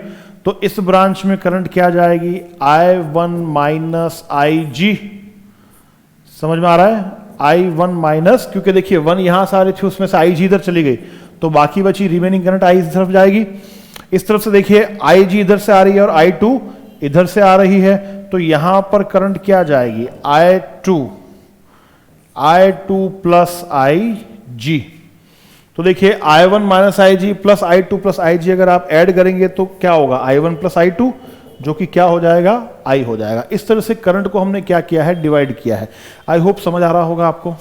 तो इस ब्रांच में करंट क्या जाएगी, I1 माइनस IG, समझ में आ रहा है, I1 माइनस, क्योंकि देखिए 1 यहां से आ रही थी, उसमें से IG इधर चली गई, तो बाकी बची रिमेनिंग करंट I इस तरफ जाएगी। इस तरफ से देखिए IG इधर से आ रही है और I2 इधर से आ रही है, तो यहां पर करंट क्या जाएगी, I2 प्लस IG। तो देखिए I1 minus IG plus I2 plus IG अगर आप ऐड करेंगे तो क्या होगा, I1 प्लस I2, जो कि क्या हो जाएगा, I हो जाएगा। इस तरह से करंट को हमने क्या किया है, डिवाइड किया है। आई होप समझ आ रहा होगा आपको।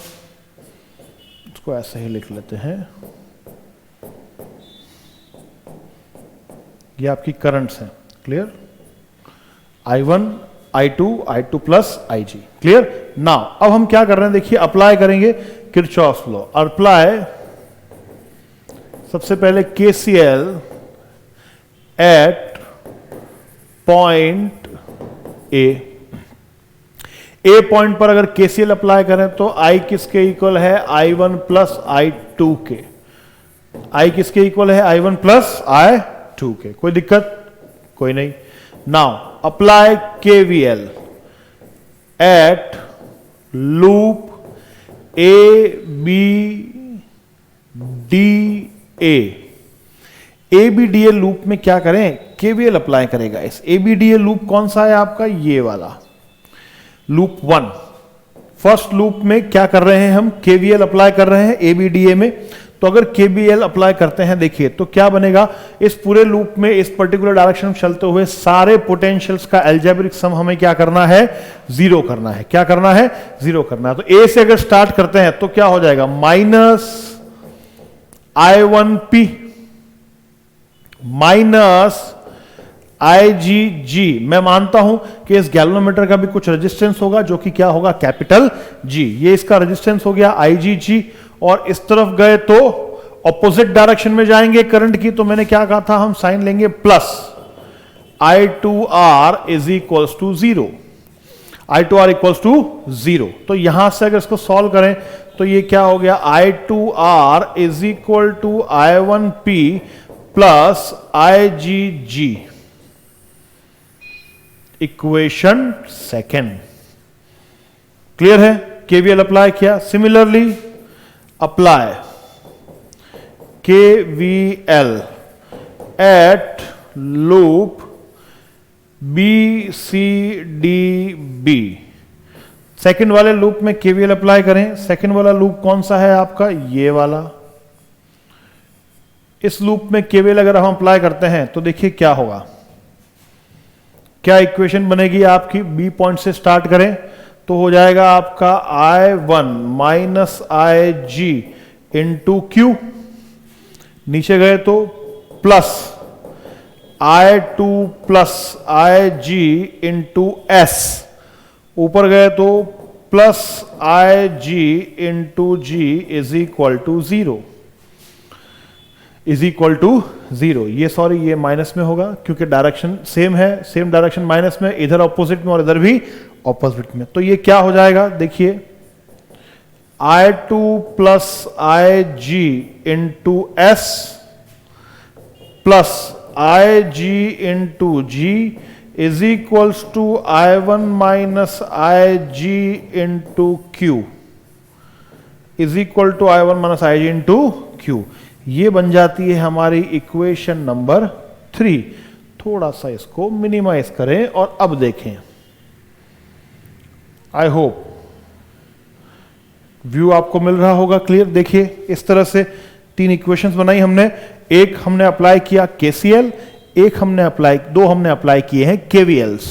इसको ऐसे ही लिख लेते हैं, ये आपकी करंट्स हैं। Clear? I1 I2 plus IG। Clear? Now अब हम क्या कर रहे हैं, देखिए अप्लाई करेंगे किरचॉफ्स लॉ। अप्लाई सबसे पहले KCL at point A point पर अगर KCL अप्लाई करें तो I किसके इक्वल है, I1 प्लस I2 के। I किसके इक्वल है, I1 प्लस I2 के। कोई दिक्कत? कोई नहीं। Now apply KVL at loop ABDA loop में क्या करें, KVL अप्लाई करेगा। इस ABDA लूप कौन सा है आपका, ये वाला लूप 1। फर्स्ट लूप में क्या कर रहे हैं हम, KVL अप्लाई कर रहे हैं ABDA में। तो अगर KVL अप्लाई करते हैं, देखिए तो क्या बनेगा, इस पूरे लूप में इस पर्टिकुलर डायरेक्शन में चलते हुए सारे पोटेंशियल्स का एल्जेब्रिक सम हमें क्या करना है, जीरो करना है। क्या करना है, जीरो करना है। तो A से अगर स्टार्ट करते हैं तो क्या हो जाएगा, माइनस I1P माइनस IgG। मैं मानता हूं कि इस गैल्वेनोमीटर का भी कुछ रेजिस्टेंस होगा, जो कि क्या होगा, कैपिटल G। ये इसका रेजिस्टेंस हो गया IgG। और इस तरफ गए तो ऑपोजिट डायरेक्शन में जाएंगे करंट की, तो मैंने क्या कहा था, हम साइन लेंगे plus I2R is equals to 0। I2R equals to 0। तो यहां से अगर इसको सॉल्व करें तो ये क्या हो गया, I2R is equal to I1P plus IgG। Equation second. Clear है? KVL अप्लाई किया। Similarly apply KVL at loop BCDB। Second वाले लूप में KVL अप्लाई करें। सेकंड वाला लूप कौन सा है आपका, ये वाला। इस लूप में KVL अगर हम अप्लाई करते हैं तो देखिए क्या होगा, क्या इक्वेशन बनेगी आपकी? बी पॉइंट से स्टार्ट करें तो हो जाएगा आपका I1 minus I G into Q, नीचे गए तो plus I2 plus I G into S, ऊपर गए तो plus I G into G is equal to zero, is equal to zero. ये सॉरी ये माइनस में होगा क्योंकि डायरेक्शन सेम है, सेम डायरेक्शन माइनस में, इधर ऑपोजिट में और इधर भी ऑपोजिट में। तो ये क्या हो जाएगा देखिए, I2 plus I G into S plus I G into G is equals to I1 minus I G into Q is equal to I1 minus I G into Q. ये बन जाती है हमारी इक्वेशन नंबर 3। थोड़ा सा इसको minimise करें और अब देखें, आई होप व्यू आपको मिल रहा होगा क्लियर। देखिए इस तरह से 3 इक्वेशंस बनाई हमने, एक हमने अप्लाई किया केसीएल, एक हमने अप्लाई, 2 हमने अप्लाई किए हैं केवीएल्स।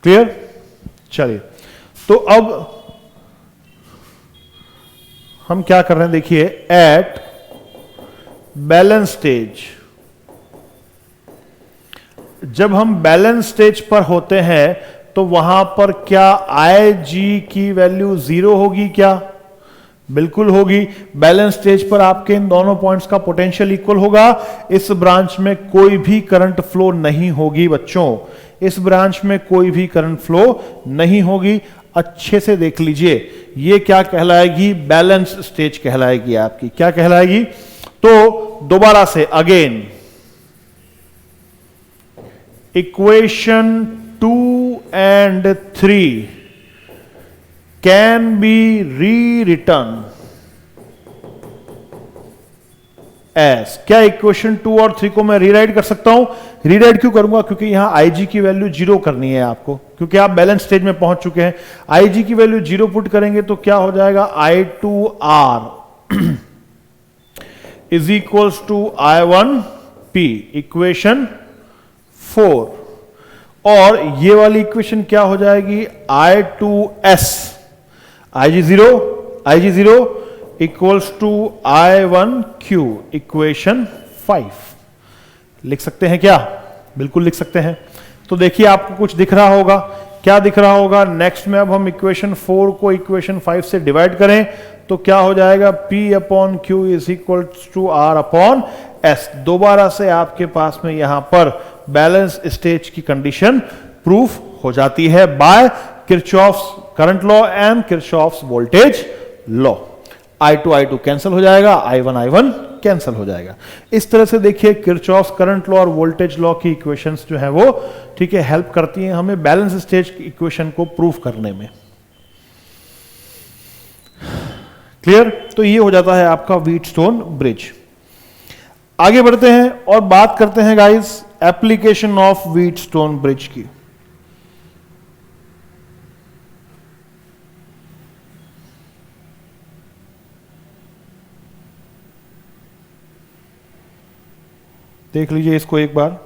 क्लियर? चलिए तो अब हम क्या कर रहे हैं देखिए, एट बैलेंस स्टेज, जब हम बैलेंस स्टेज पर होते हैं तो वहां पर क्या आई जी की वैल्यू 0 होगी क्या? बिल्कुल होगी। बैलेंस स्टेज पर आपके इन दोनों पॉइंट्स का पोटेंशियल इक्वल होगा। इस ब्रांच में कोई भी करंट फ्लो नहीं होगी बच्चों, इस ब्रांच में कोई भी करंट फ्लो नहीं होगी। अच्छे से देख लीजिए, ये क्या कहलाएगी? बैलेंस स्टेज कहलाएगी आपकी। क्या कहलाएगी? तो दोबारा से again, equation 2 and 3 can be rewritten as, क्या इक्वेशन 2 और 3 को मैं रीराइट कर सकता हूं? रीराइट क्यों करूंगा? क्योंकि यहां IG की वैल्यू 0 करनी है आपको, क्योंकि आप बैलेंस स्टेज में पहुंच चुके हैं। IG की वैल्यू 0 पुट करेंगे तो क्या हो जाएगा? I2R is equals to I1P, equation 4। और ये वाली इक्वेशन क्या हो जाएगी? I2S, IG0 equals to I1Q, equation 5। लिख सकते हैं क्या? बिल्कुल लिख सकते हैं। तो देखिए आपको कुछ दिख रहा होगा, क्या दिख रहा होगा? नेक्स्ट में अब हम इक्वेशन 4 को इक्वेशन 5 से डिवाइड करें तो क्या हो जाएगा? P upon Q is equal to R upon S। दोबारा से आपके पास में यहां पर बैलेंस स्टेज की कंडीशन प्रूफ हो जाती है by Kirchhoff's current law and Kirchhoff's voltage law. I2 cancel हो जाएगा, I1 कैंसिल हो जाएगा। इस तरह से देखिए किरचॉफ्स करंट लॉ और वोल्टेज लॉ की इक्वेशंस जो है वो ठीक है हेल्प करती हैं हमें बैलेंस स्टेज की इक्वेशन को प्रूफ करने में। क्लियर? तो ये हो जाता है आपका व्हीटस्टोन ब्रिज। आगे बढ़ते हैं और बात करते हैं guys application of Wheatstone bridge की। देख लीजिए इसको एक बार।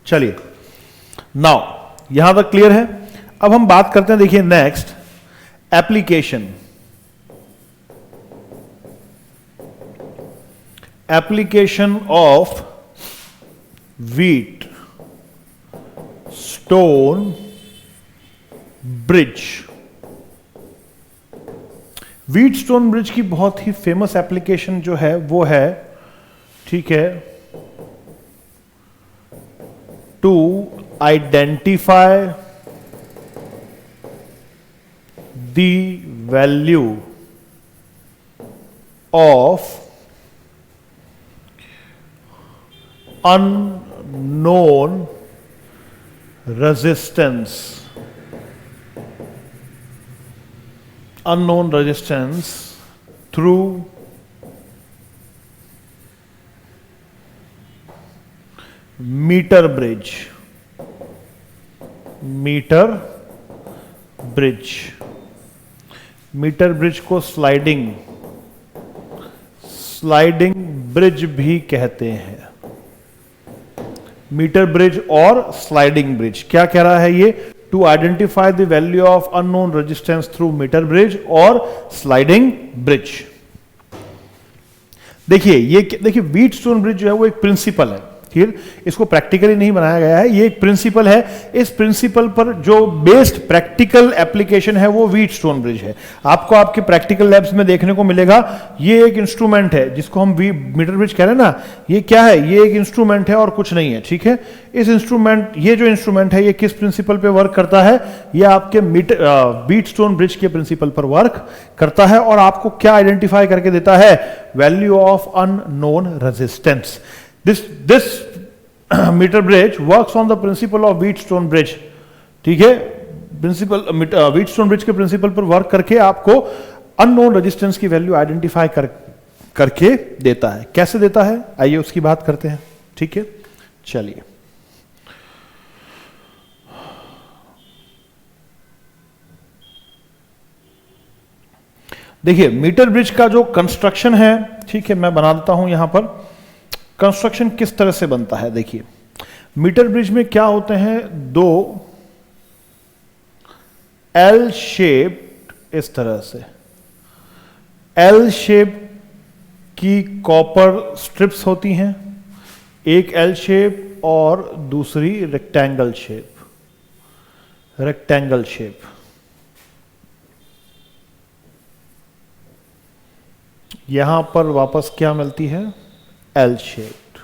चलिए नाउ यहां तक क्लियर है। अब हम बात करते हैं, देखिए next application of wheat stone bridge. Wheat stone bridge की बहुत ही फेमस एप्लीकेशन जो है वो है, ठीक है, to identify the value of unknown resistance through metre bridge, metre bridge, metre bridge को स्लाइडिंग ब्रिज भी कहते हैं। मीटर ब्रिज और स्लाइडिंग ब्रिज, क्या कह रहा है ये? To identify the value of unknown resistance through metre bridge और स्लाइडिंग ब्रिज। देखिए व्हीटस्टोन ब्रिज जो है वो एक प्रिंसिपल है, ठीक, इसको प्रैक्टिकली नहीं बनाया गया है, ये एक प्रिंसिपल है। इस प्रिंसिपल पर जो बेस्ड प्रैक्टिकल एप्लीकेशन है वो व्हीटस्टोन ब्रिज है। आपको आपके प्रैक्टिकल लैब्स में देखने को मिलेगा। ये एक इंस्ट्रूमेंट है जिसको हम मीटर ब्रिज कह रहे हैं ना, ये क्या है? ये एक इंस्ट्रूमेंट है और कुछ नहीं है, ठीक है। ये जो इंस्ट्रूमेंट है ये किस प्रिंसिपल पे वर्क करता है? ये आपके व्हीटस्टोन ब्रिज के प्रिंसिपल पर वर्क करता है और आपको क्या आइडेंटिफाई करके देता है? Value of unknown resistance. This meter bridge works on the principle of Wheatstone bridge, ठीक है। प्रिंसिपल व्हीटस्टोन ब्रिज के प्रिंसिपल पर वर्क करके आपको अननोन रेजिस्टेंस की वैल्यू आइडेंटिफाई करके देता है। कैसे देता है आइए उसकी बात करते हैं, ठीक है। चलिए देखिए मीटर ब्रिज का जो कंस्ट्रक्शन है, ठीक है, मैं बना देता हूं यहां पर। कंस्ट्रक्शन किस तरह से बनता है? देखिए मीटर ब्रिज में क्या होते हैं? दो एल शेप, इस तरह से एल शेप की कॉपर स्ट्रिप्स होती हैं, एक एल शेप और दूसरी रेक्टेंगल शेप। यहां पर वापस क्या मिलती है? L shaped.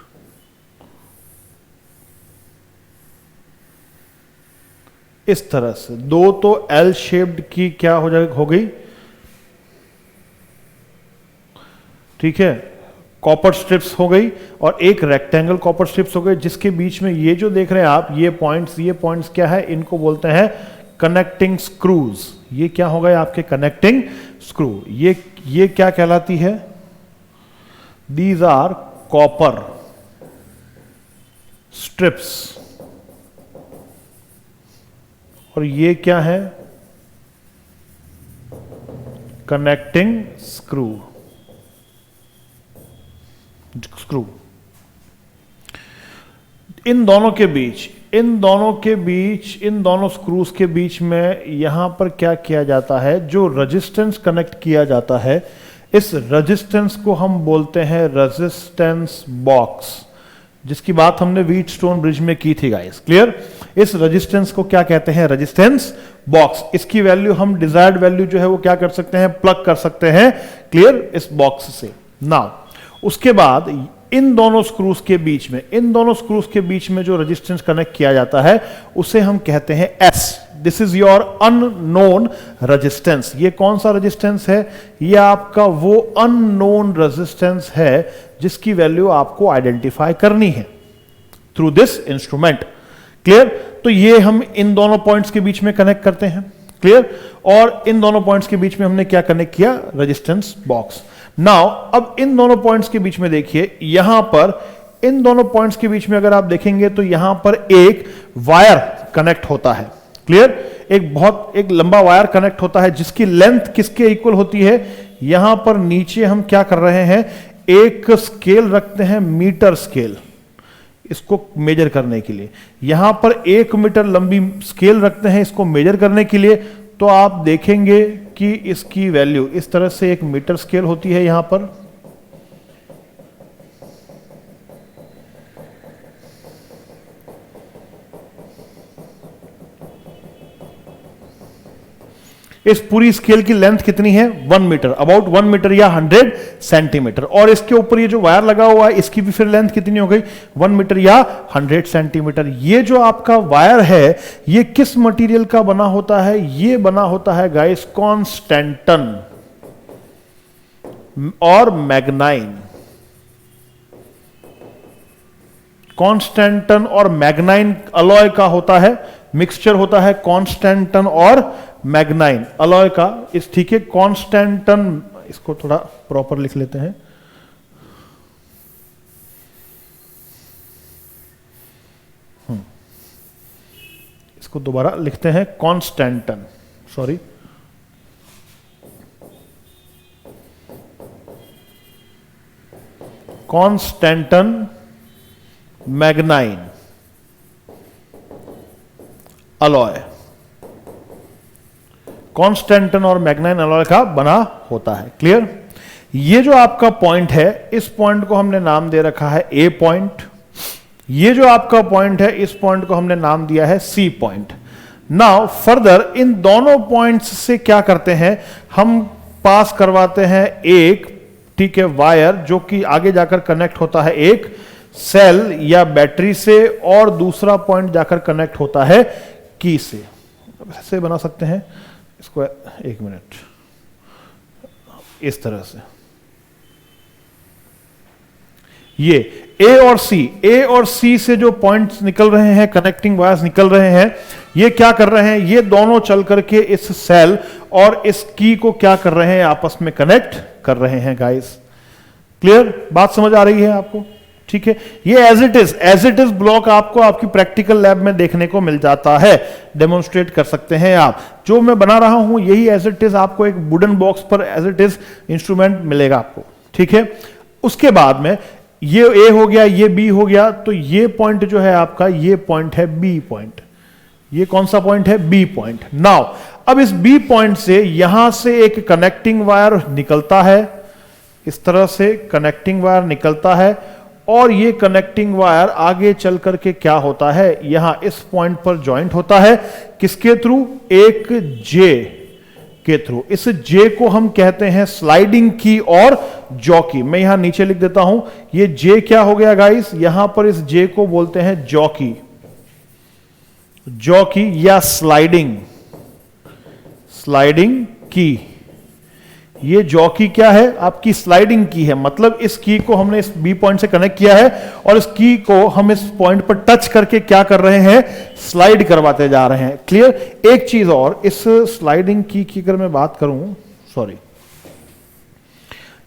इस तरह से दो तो एल शेप्ड की क्या हो गई, ठीक है, कॉपर स्ट्रिप्स हो गई, और एक रेक्टेंगल कॉपर स्ट्रिप्स हो गई, जिसके बीच में ये जो देख रहे हैं आप, ये पॉइंट्स क्या है? इनको बोलते हैं कनेक्टिंग स्क्रूज। ये क्या हो गए आपके? Connecting screw. ये क्या कहलाती है? These are copper strips. और ये क्या है? Connecting screw. इन दोनों स्क्रूज के बीच में यहां पर क्या किया जाता है? जो रेजिस्टेंस कनेक्ट किया जाता है, इस रेजिस्टेंस को हम बोलते हैं रेजिस्टेंस बॉक्स, जिसकी बात हमने व्हीटस्टोन ब्रिज में की थी गाइस। क्लियर? इस रेजिस्टेंस को क्या कहते हैं? Resistance box. इसकी वैल्यू हम डिजायर्ड वैल्यू जो है वो क्या कर सकते हैं? प्लग कर सकते हैं। क्लियर? इस बॉक्स से। नाउ उसके बाद इन दोनों स्क्रूज के बीच में जो रेजिस्टेंस कनेक्ट किया जाता है उसे हम कहते हैं S. This is your unknown resistance. ये कौन सा रेजिस्टेंस है? ये आपका वो अननोन रेजिस्टेंस है जिसकी वैल्यू आपको आइडेंटिफाई करनी है थ्रू दिस इंस्ट्रूमेंट। क्लियर? तो ये हम इन दोनों पॉइंट्स के बीच में कनेक्ट करते हैं। क्लियर? और इन दोनों पॉइंट्स के बीच में हमने क्या कनेक्ट किया? Resistance box. नाउ अब इन दोनों पॉइंट्स के बीच में देखिए, यहां पर इन दोनों पॉइंट्स के बीच में अगर आप देखेंगे तो यहां पर एक वायर कनेक्ट होता है। क्लियर? एक लंबा वायर कनेक्ट होता है जिसकी लेंथ किसके इक्वल होती है? यहां पर नीचे हम क्या कर रहे हैं? एक स्केल रखते हैं, मीटर स्केल, इसको मेजर करने के लिए। यहां पर 1 मीटर लंबी स्केल रखते हैं इसको मेजर करने के लिए। तो आप देखेंगे कि इसकी वैल्यू इस तरह से एक मीटर स्केल होती है यहां पर। इस पूरी स्केल की लेंथ कितनी है? 1 मीटर, अबाउट 1 मीटर या 100 सेंटीमीटर। और इसके ऊपर ये जो वायर लगा हुआ है इसकी भी फिर लेंथ कितनी हो गई? 1 मीटर या 100 सेंटीमीटर। ये जो आपका वायर है ये किस मटेरियल का बना होता है? ये बना होता है गाइस कॉन्स्टेंटन और मैग्नाइन। कॉन्स्टेंटन और मैग्नाइन अलॉय का होता है, मिक्सचर होता है कॉन्स्टेंटन और मैग्नाइन अलॉय का। इस ठीक है, कॉन्स्टेंटन, इसको थोड़ा प्रॉपर लिख लेते हैं। इसको दोबारा लिखते हैं constantan, sorry constantan manganin alloy, constantan और मैग्नाइन अलॉय का बना होता है। क्लियर? ये जो आपका पॉइंट है, इस पॉइंट को हमने नाम दे रखा है ए पॉइंट। ये जो आपका पॉइंट है, इस पॉइंट को हमने नाम दिया है सी पॉइंट। नाउ फर्दर इन दोनों पॉइंट्स से क्या करते हैं, हम पास करवाते हैं एक, ठीक है, वायर, जो कि आगे जाकर कनेक्ट होता है एक सेल या बैटरी से, और दूसरा पॉइंट जाकर कनेक्ट होता है की से। ऐसे बना सकते हैं इसको, एक मिनट, इस तरह से। ये ए और सी से जो पॉइंट्स निकल रहे हैं, कनेक्टिंग वायर्स निकल रहे हैं, ये क्या कर रहे हैं, ये दोनों चल करके इस सेल और इस की को क्या कर रहे हैं, आपस में कनेक्ट कर रहे हैं गाइस। क्लियर? बात समझ आ रही है आपको? ठीक है, ये एज इट इज ब्लॉक आपको आपकी प्रैक्टिकल लैब में देखने को मिल जाता है, डेमोन्स्ट्रेट कर सकते हैं आप। जो मैं बना रहा हूं यही एज इट इज आपको एक वुडन बॉक्स पर एज इट इज इंस्ट्रूमेंट मिलेगा आपको। ठीक है, उसके बाद में ये ए हो गया, ये बी हो गया, तो ये पॉइंट जो है आपका, ये पॉइंट है बी पॉइंट। ये कौन सा पॉइंट है? B point. नाउ अब इस बी पॉइंट से यहां से एक कनेक्टिंग वायर निकलता है, इस तरह से कनेक्टिंग वायर निकलता है, और ये कनेक्टिंग वायर आगे चल करके क्या होता है, यहां इस पॉइंट पर ज्वाइंट होता है, किसके थ्रू? एक जे के थ्रू। इस जे को हम कहते हैं स्लाइडिंग की और जॉकी। मैं यहां नीचे लिख देता हूं, ये जे क्या हो गया गाइस, यहां पर इस जे को बोलते हैं जॉकी, जॉकी या स्लाइडिंग की। ये जॉकी क्या है? आपकी स्लाइडिंग की है, मतलब इस की को हमने इस बी पॉइंट से कनेक्ट किया है, और इस की को हम इस पॉइंट पर टच करके क्या कर रहे हैं, स्लाइड करवाते जा रहे हैं। क्लियर? एक चीज और, इस स्लाइडिंग की अगर मैं बात करूं, सॉरी,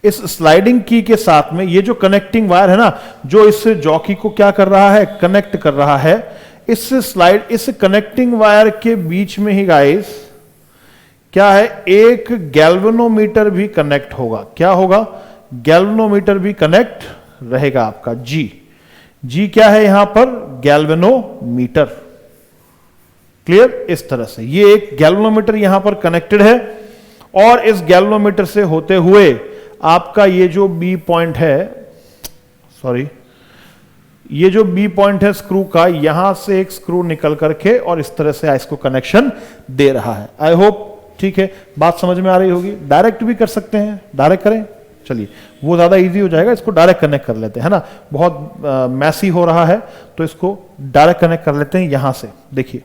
इस स्लाइडिंग की के साथ में ये जो कनेक्टिंग वायर है ना, जो इस जॉकी को क्या कर रहा है, कनेक्ट कर रहा है, इस कनेक्टिंग वायर के बीच में ही गाइस क्या है, एक गैल्वेनोमीटर भी कनेक्ट होगा। क्या होगा? गैल्वेनोमीटर भी कनेक्ट रहेगा आपका। जी क्या है यहां पर? गैल्वेनोमीटर। क्लियर? इस तरह से ये एक गैल्वेनोमीटर यहां पर कनेक्टेड है, और इस गैल्वेनोमीटर से होते हुए आपका ये जो बी पॉइंट है, सॉरी, ये जो बी पॉइंट है स्क्रू का, यहां से एक स्क्रू निकल करके और इस तरह से इसको कनेक्शन दे रहा है। आई होप ठीक है, बात समझ में आ रही होगी। डायरेक्ट भी कर सकते हैं, डायरेक्ट करें, चलिए वो ज्यादा इजी हो जाएगा, इसको डायरेक्ट कनेक्ट कर लेते हैं, है ना, बहुत मैसी हो रहा है, तो इसको डायरेक्ट कनेक्ट कर लेते हैं यहां से। देखिए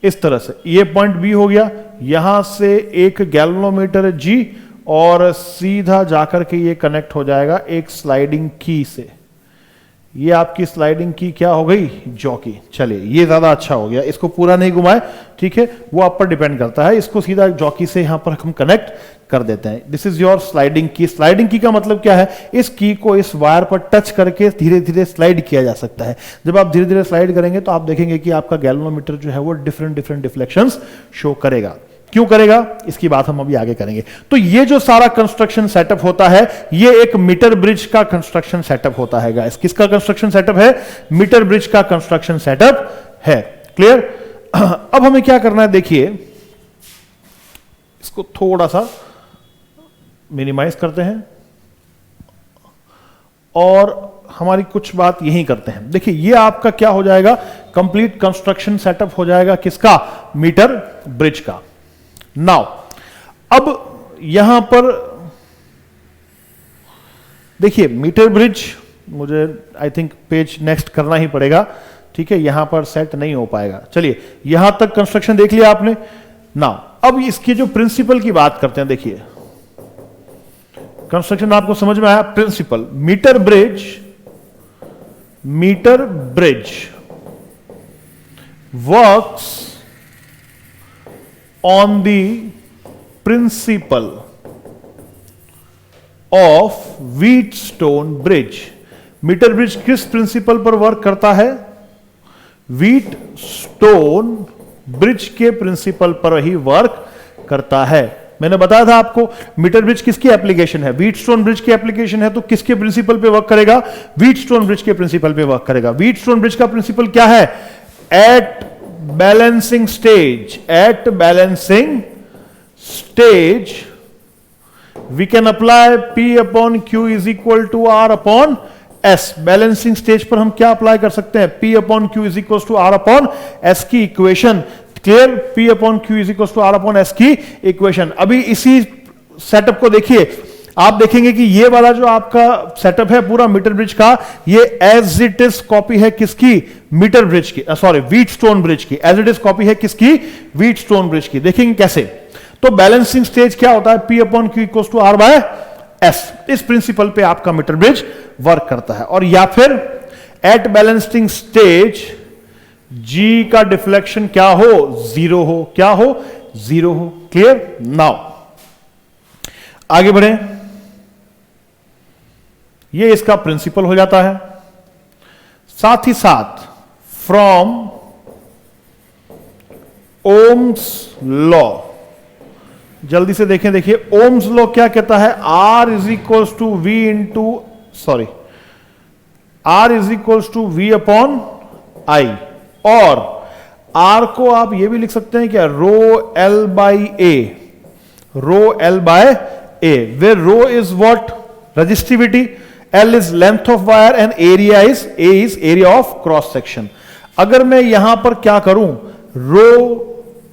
इस तरह से ये पॉइंट बी हो गया, यहां से एक गैल्वेनोमीटर जी, और सीधा जाकर के ये कनेक्ट हो जाएगा एक स्लाइडिंग की से। ये आपकी स्लाइडिंग की क्या हो गई? जॉकी। चलिए ये ज्यादा अच्छा हो गया, इसको पूरा नहीं घुमाए, ठीक है, वो आप पर डिपेंड करता है। इसको सीधा जॉकी से यहां पर हम कनेक्ट कर देते हैं। दिस इज योर स्लाइडिंग की। स्लाइडिंग की का मतलब क्या है? इस की को इस वायर पर टच करके धीरे धीरे स्लाइड किया जा सकता है। जब आप धीरे धीरे स्लाइड करेंगे तो आप देखेंगे कि आपका गैल्वेनोमीटर जो है वो डिफरेंट डिफ्लेक्शंस शो करेगा। क्यों करेगा, इसकी बात हम अभी आगे करेंगे। तो ये जो सारा कंस्ट्रक्शन सेटअप होता है, ये एक मीटर ब्रिज का कंस्ट्रक्शन सेटअप होता है गाइस। किसका कंस्ट्रक्शन सेटअप है? मीटर ब्रिज का कंस्ट्रक्शन सेटअप है। क्लियर? अब हमें क्या करना है, देखिए इसको थोड़ा सा मिनिमाइज करते हैं और हमारी कुछ बात यही करते हैं। देखिए ये आपका क्या हो जाएगा, कंप्लीट कंस्ट्रक्शन सेटअप हो जाएगा किसका? मीटर ब्रिज का। नाउ अब यहां पर देखिए मीटर ब्रिज, मुझे आई थिंक पेज नेक्स्ट करना ही पड़ेगा, ठीक है, यहां पर सेट नहीं हो पाएगा। चलिए यहां तक कंस्ट्रक्शन देख लिया आपने। नाउ अब इसकी जो प्रिंसिपल की बात करते हैं, देखिए कंस्ट्रक्शन आपको समझ में आया। Principle, metre bridge works on the principle of Wheatstone Bridge। Metre bridge किस प्रिंसिपल पर वर्क करता है? व्हीट स्टोन ब्रिज के प्रिंसिपल पर ही वर्क करता है। मैंने बताया था आपको मीटर ब्रिज किसकी एप्लीकेशन है, व्हीट स्टोन ब्रिज की एप्लीकेशन है, तो किसके प्रिंसिपल पे वर्क करेगा, व्हीट स्टोन ब्रिज के प्रिंसिपल पे वर्क करेगा। व्हीट स्टोन ब्रिज का प्रिंसिपल क्या है, at balancing stage we can apply P upon Q is equal to R upon S। Balancing stage पर हम क्या अप्लाई कर सकते हैं, P upon Q is equal to R upon S की equation. Clear, P upon Q is equal to R upon S की equation. अभी इसी सेटअप को देखिए, आप देखेंगे कि ये वाला जो आपका सेटअप है पूरा मीटर ब्रिज का, ये एज इट इज कॉपी है किसकी, मीटर ब्रिज की, सॉरी व्हीट स्टोन ब्रिज की। एज इट इज कॉपी है किसकी, व्हीट स्टोन ब्रिज की। देखेंगे कैसे, तो बैलेंसिंग स्टेज क्या होता है, P upon Q equal to R by S। इस प्रिंसिपल पे आपका मीटर ब्रिज वर्क करता है। और या फिर एट बैलेंसिंग स्टेज G का डिफ्लेक्शन क्या हो, जीरो हो, क्या हो, जीरो हो। क्लियर, नाउ आगे बढ़े, ये इसका प्रिंसिपल हो जाता है। साथ ही साथ फ्रॉम ओम्स लॉ, जल्दी से देखें, देखिए ओम्स लॉ क्या कहता है, R is equals to V into sorry R is equals to V upon I, और R को आप ये भी लिख सकते हैं क्या, rho L by A, rho L by A, where rho is what, resistivity, L is length of wire and area is A is area of cross section. अगर मैं यहां पर क्या करूं, रो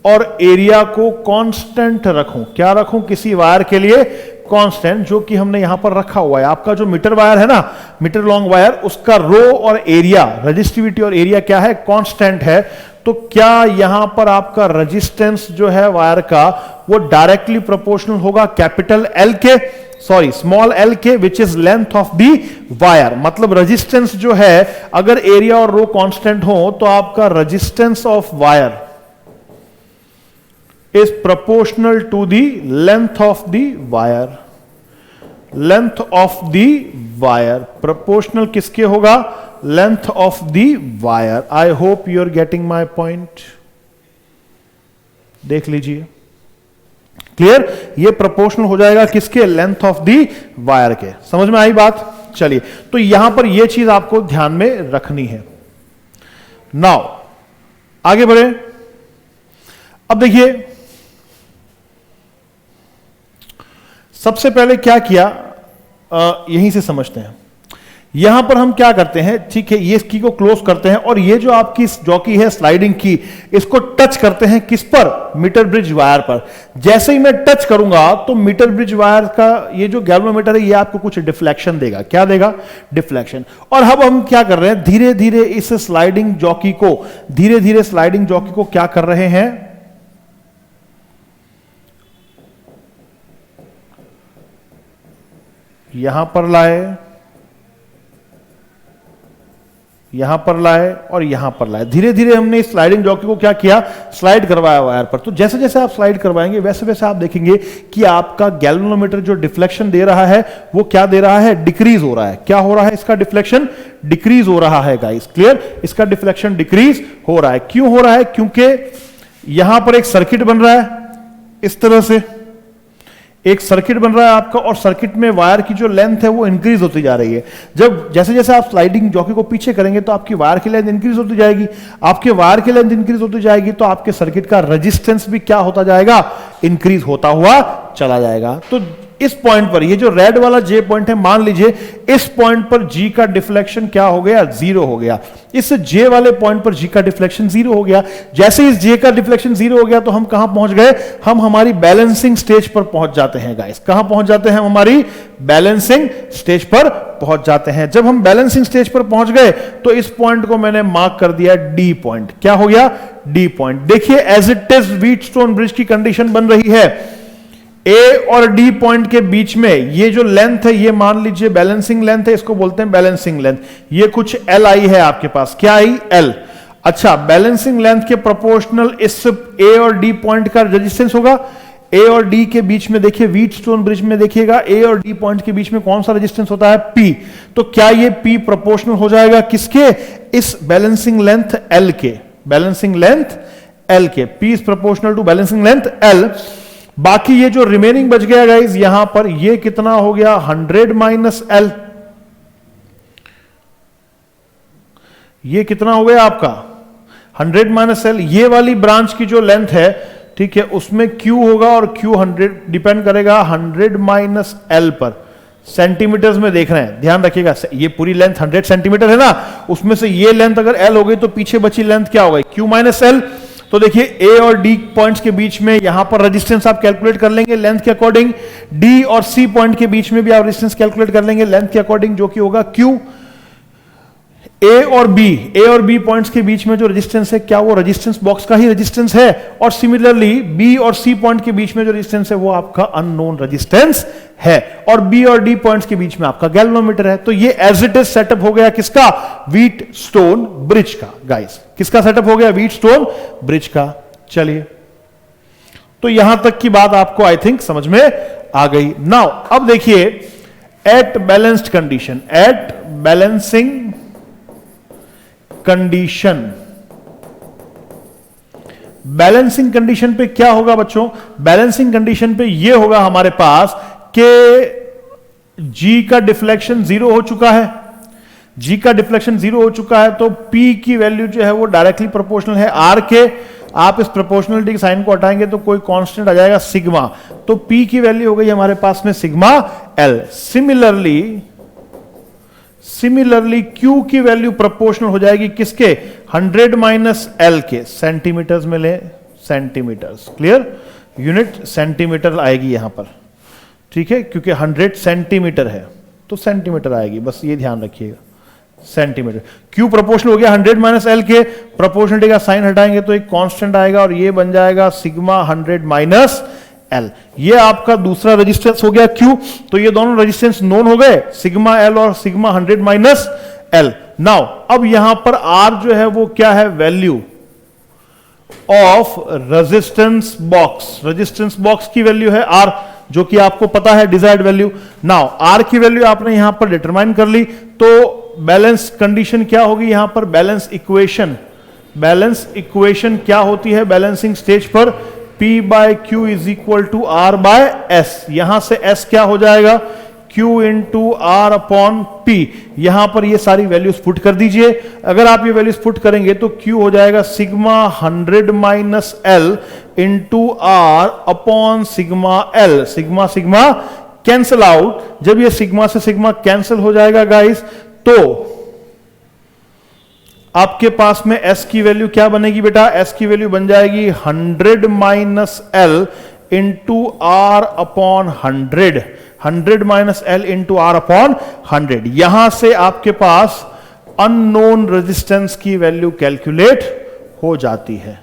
और एरिया को कांस्टेंट रखूं, क्या रखूं, किसी वायर के लिए कांस्टेंट, जो कि हमने यहां पर रखा हुआ है। आपका जो मीटर वायर है ना, मीटर लॉन्ग वायर, उसका रो और एरिया, रेजिस्टिविटी और एरिया क्या है, कांस्टेंट है। तो क्या यहां पर आपका रेजिस्टेंस जो है वायर का, वो डायरेक्टली प्रोपोर्शनल होगा कैपिटल L के, सॉरी स्मॉल l के, which is length of the wire. मतलब रेजिस्टेंस जो है, अगर एरिया और रो कांस्टेंट हो तो आपका resistance of wire is proportional to the length of the wire। length of the wire proportional किसके होगा, length of the wire। I hope you are getting my point। देख लीजिए, क्लियर, ये प्रोपोर्शनल हो जाएगा किसके, लेंथ ऑफ दी वायर के। समझ में आई बात, चलिए, तो यहां पर यह चीज आपको ध्यान में रखनी है। नाउ आगे बढ़े, अब देखिए सबसे पहले क्या किया, यहीं से समझते हैं। यहां पर हम क्या करते हैं, ठीक है, ये की को क्लोज करते हैं, और ये जो आपकी जॉकी है स्लाइडिंग की, इसको टच करते हैं किस पर, मीटर ब्रिज वायर पर। जैसे ही मैं टच करूंगा तो मीटर ब्रिज वायर का ये जो गैल्वेनोमीटर है, ये आपको कुछ डिफ्लेक्शन देगा। क्या देगा, डिफ्लेक्शन। और अब हम क्या कर रहे हैं, धीरे धीरे इस स्लाइडिंग जॉकी को, धीरे धीरे स्लाइडिंग जॉकी को क्या कर रहे हैं, यहां पर लाए, यहां पर लाए और यहां पर लाए। धीरे धीरे हमने इस स्लाइडिंग जॉकी को क्या किया, स्लाइड करवाया वायर पर। तो जैसे जैसे आप स्लाइड करवाएंगे वैसे वैसे आप देखेंगे कि आपका गैल्वेनोमीटर जो डिफ्लेक्शन दे रहा है, वो क्या दे रहा है, डिक्रीज हो रहा है। क्या हो रहा है, इसका डिफ्लेक्शन डिक्रीज हो रहा है गाइस। क्लियर, इसका डिफ्लेक्शन डिक्रीज हो रहा है। क्यों हो रहा है, क्योंकि यहां पर एक सर्किट बन रहा है, इस तरह से एक सर्किट बन रहा है आपका, और सर्किट में वायर की जो लेंथ है वो इंक्रीज होती जा रही है। जब जैसे जैसे आप स्लाइडिंग जॉकी को पीछे करेंगे तो आपकी वायर की लेंथ इंक्रीज होती जाएगी। आपके वायर की लेंथ इंक्रीज होती जाएगी तो आपके सर्किट का रेजिस्टेंस भी क्या होता जाएगा, इंक्रीज होता हुआ चला जाएगा। तो इस पॉइंट पर, ये जो रेड वाला J पॉइंट है, मान लीजिए इस पॉइंट पर G का डिफ्लेक्शन क्या हो गया, जीरो हो गया। इस J वाले पॉइंट पर G का डिफ्लेक्शन जीरो हो गया। जैसे इस J का डिफ्लेक्शन जीरो हो गया तो हम कहां पहुंच गए, हम हमारी बैलेंसिंग स्टेज पर पहुंच जाते हैं गाइस। कहां पहुंच जाते हैं, हमारी बैलेंसिंग स्टेज पर पहुंच जाते हैं। जब हम बैलेंसिंग स्टेज पर पहुंच गए तो इस पॉइंट को मैंने मार्क कर दिया D पॉइंट। क्या हो गया, D पॉइंट। देखिए as it is Wheatstone bridge की कंडीशन बन रही है। A और D पॉइंट के बीच में ये जो लेंथ है, ये मान लीजिए बैलेंसिंग लेंथ है, इसको बोलते हैं बैलेंसिंग लेंथ। ये कुछ Li है आपके पास, क्या आई, L। अच्छा, बैलेंसिंग लेंथ के प्रोपोर्शनल इस A और D पॉइंट का रेजिस्टेंस होगा, ए और डी के बीच में देखिए, व्हीटस्टोन ब्रिज में देखिएगा ए और डी पॉइंट के बीच में कौन सा रेजिस्टेंस होता है? पी। तो क्या ये पी प्रोपोर्शनल हो जाएगा किसके? इस बैलेंसिंग लेंथ एल के, बैलेंसिंग लेंथ एल के। P is proportional to balancing length L. बाकी ये जो रिमेनिंग बच गया गाइस यहां पर, ये कितना हो गया? 100 माइनस एल। ये कितना हो गया आपका? 100 माइनस एल। ये वाली ब्रांच की जो लेंथ है, ठीक है, उसमें Q होगा और Q 100 डिपेंड करेगा 100 माइनस एल पर। सेंटीमीटर्स में देख रहे हैं, ध्यान रखिएगा। ये पूरी लेंथ 100 सेंटीमीटर है ना, उसमें से ये लेंथ अगर एल हो गई तो पीछे बची लेंथ क्या हो गई? Q minus L. तो देखिए ए और डी पॉइंट्स के बीच में यहां पर रेजिस्टेंस आप कैलकुलेट कर लेंगे लेंथ के अकॉर्डिंग। डी और सी पॉइंट के बीच में भी आप रेजिस्टेंस कैलकुलेट कर लेंगे लेंथ के अकॉर्डिंग, जो कि होगा Q। ए और बी पॉइंट्स के बीच में जो रेजिस्टेंस है, क्या वो रेजिस्टेंस बॉक्स का ही रेजिस्टेंस है? और सिमिलरली बी और सी पॉइंट के बीच में जो रेजिस्टेंस है वो आपका अननोन रेजिस्टेंस है। और बी और डी पॉइंट्स के बीच में आपका गैल्वेनोमीटर है। तो ये एज इट इज सेटअप हो गया किसका? व्हीटस्टोन ब्रिज का गाइस। किसका सेटअप हो गया? व्हीटस्टोन ब्रिज का। चलिए, तो यहां तक की बात आपको आई थिंक समझ में आ गई। नाउ अब देखिए, at balanced condition, at balancing condition, balancing condition पे क्या होगा बच्चों? बैलेंसिंग कंडीशन पे ये होगा हमारे पास कि जी का डिफ्लेक्शन 0 हो चुका है। जी का डिफ्लेक्शन 0 हो चुका है तो पी की वैल्यू जो है वो डायरेक्टली प्रोपोर्शनल है आर के। आप इस प्रोपोर्शनलिटी के साइन को हटाएंगे तो कोई कांस्टेंट आ जाएगा सिग्मा। तो पी की वैल्यू हो गई हमारे पास में सिग्मा एल। सिमिलरली Q की वैल्यू प्रोपोर्शनल हो जाएगी किसके? 100 माइनस एल के। सेंटीमीटर्स में ले, सेंटीमीटर्स, क्लियर? यूनिट सेंटीमीटर आएगी यहां पर, ठीक है, क्योंकि 100 सेंटीमीटर है तो सेंटीमीटर आएगी, बस ये ध्यान रखिएगा, सेंटीमीटर। Q प्रोपोर्शनल हो गया 100 माइनस एल के। प्रोपोर्शनलिटी का साइन हटाएंगे तो एक कांस्टेंट आएगा और ये बन जाएगा सिग्मा 100 माइनस एल। ये आपका दूसरा रेजिस्टेंस हो गया Q। तो ये दोनों रेजिस्टेंस नोन हो गए, सिग्मा एल और सिग्मा 100 माइनस एल। नाउ अब यहां पर R जो है वो क्या है? Value of resistance box. Resistance box की वैल्यू है R, जो कि आपको पता है डिजायर्ड वैल्यू। नाउ R की वैल्यू आपने यहां पर डिटरमाइन कर ली, तो बैलेंस कंडीशन क्या होगी यहां पर? Balance equation. बैलेंस इक्वेशन क्या होती है बैलेंसिंग स्टेज पर? P by Q is equal to R by S। यहां से S क्या हो जाएगा? Q into R upon P। यहां पर ये सारी वैल्यूज पुट कर दीजिए। अगर आप ये वैल्यूज पुट करेंगे तो Q हो जाएगा sigma 100 minus L into R upon sigma L. Sigma sigma cancel out. जब ये सिग्मा से सिग्मा कैंसल हो जाएगा गाइस, तो आपके पास में S की वैल्यू क्या बनेगी बेटा? S की वैल्यू बन जाएगी 100 minus L into R upon 100। 100 minus L into R upon 100। यहां से आपके पास अननोन रेजिस्टेंस की वैल्यू कैलकुलेट हो जाती है।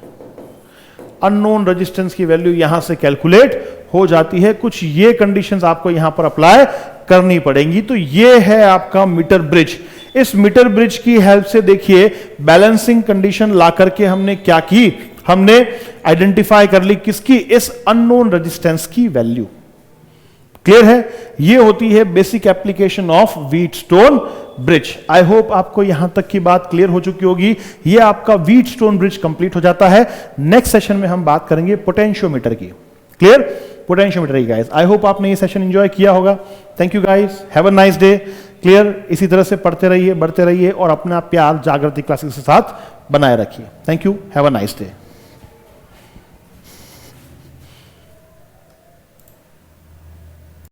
अननोन रेजिस्टेंस की वैल्यू यहां से कैलकुलेट हो जाती है। कुछ ये कंडीशंस आपको यहां पर अप्लाई करनी पड़ेंगी। तो ये है आपका मीटर ब्रिज। इस मीटर ब्रिज की हेल्प से देखिए बैलेंसिंग कंडीशन ला करके हमने क्या की? हमने आइडेंटिफाई कर ली किसकी? इस अननोन रेजिस्टेंस की वैल्यू। क्लियर है? ये होती है basic application of Wheatstone bridge. I hope आपको यहां तक की बात क्लियर हो चुकी होगी। ये आपका व्हीटस्टोन ब्रिज कंप्लीट हो जाता है। नेक्स्ट सेशन में हम बात करेंगे पोटेंशियोमीटर की। क्लियर? पोटेंशियोमीटर की गाइस। आई होप आपने ये सेशन एंजॉय किया होगा। Thank you guys, have a nice day. Clear? इसी तरह से पढ़ते रहिए, बढ़ते रहिए और अपना प्यार जागृति क्लासेस के साथ बनाए रखिए। Thank you, have a nice day.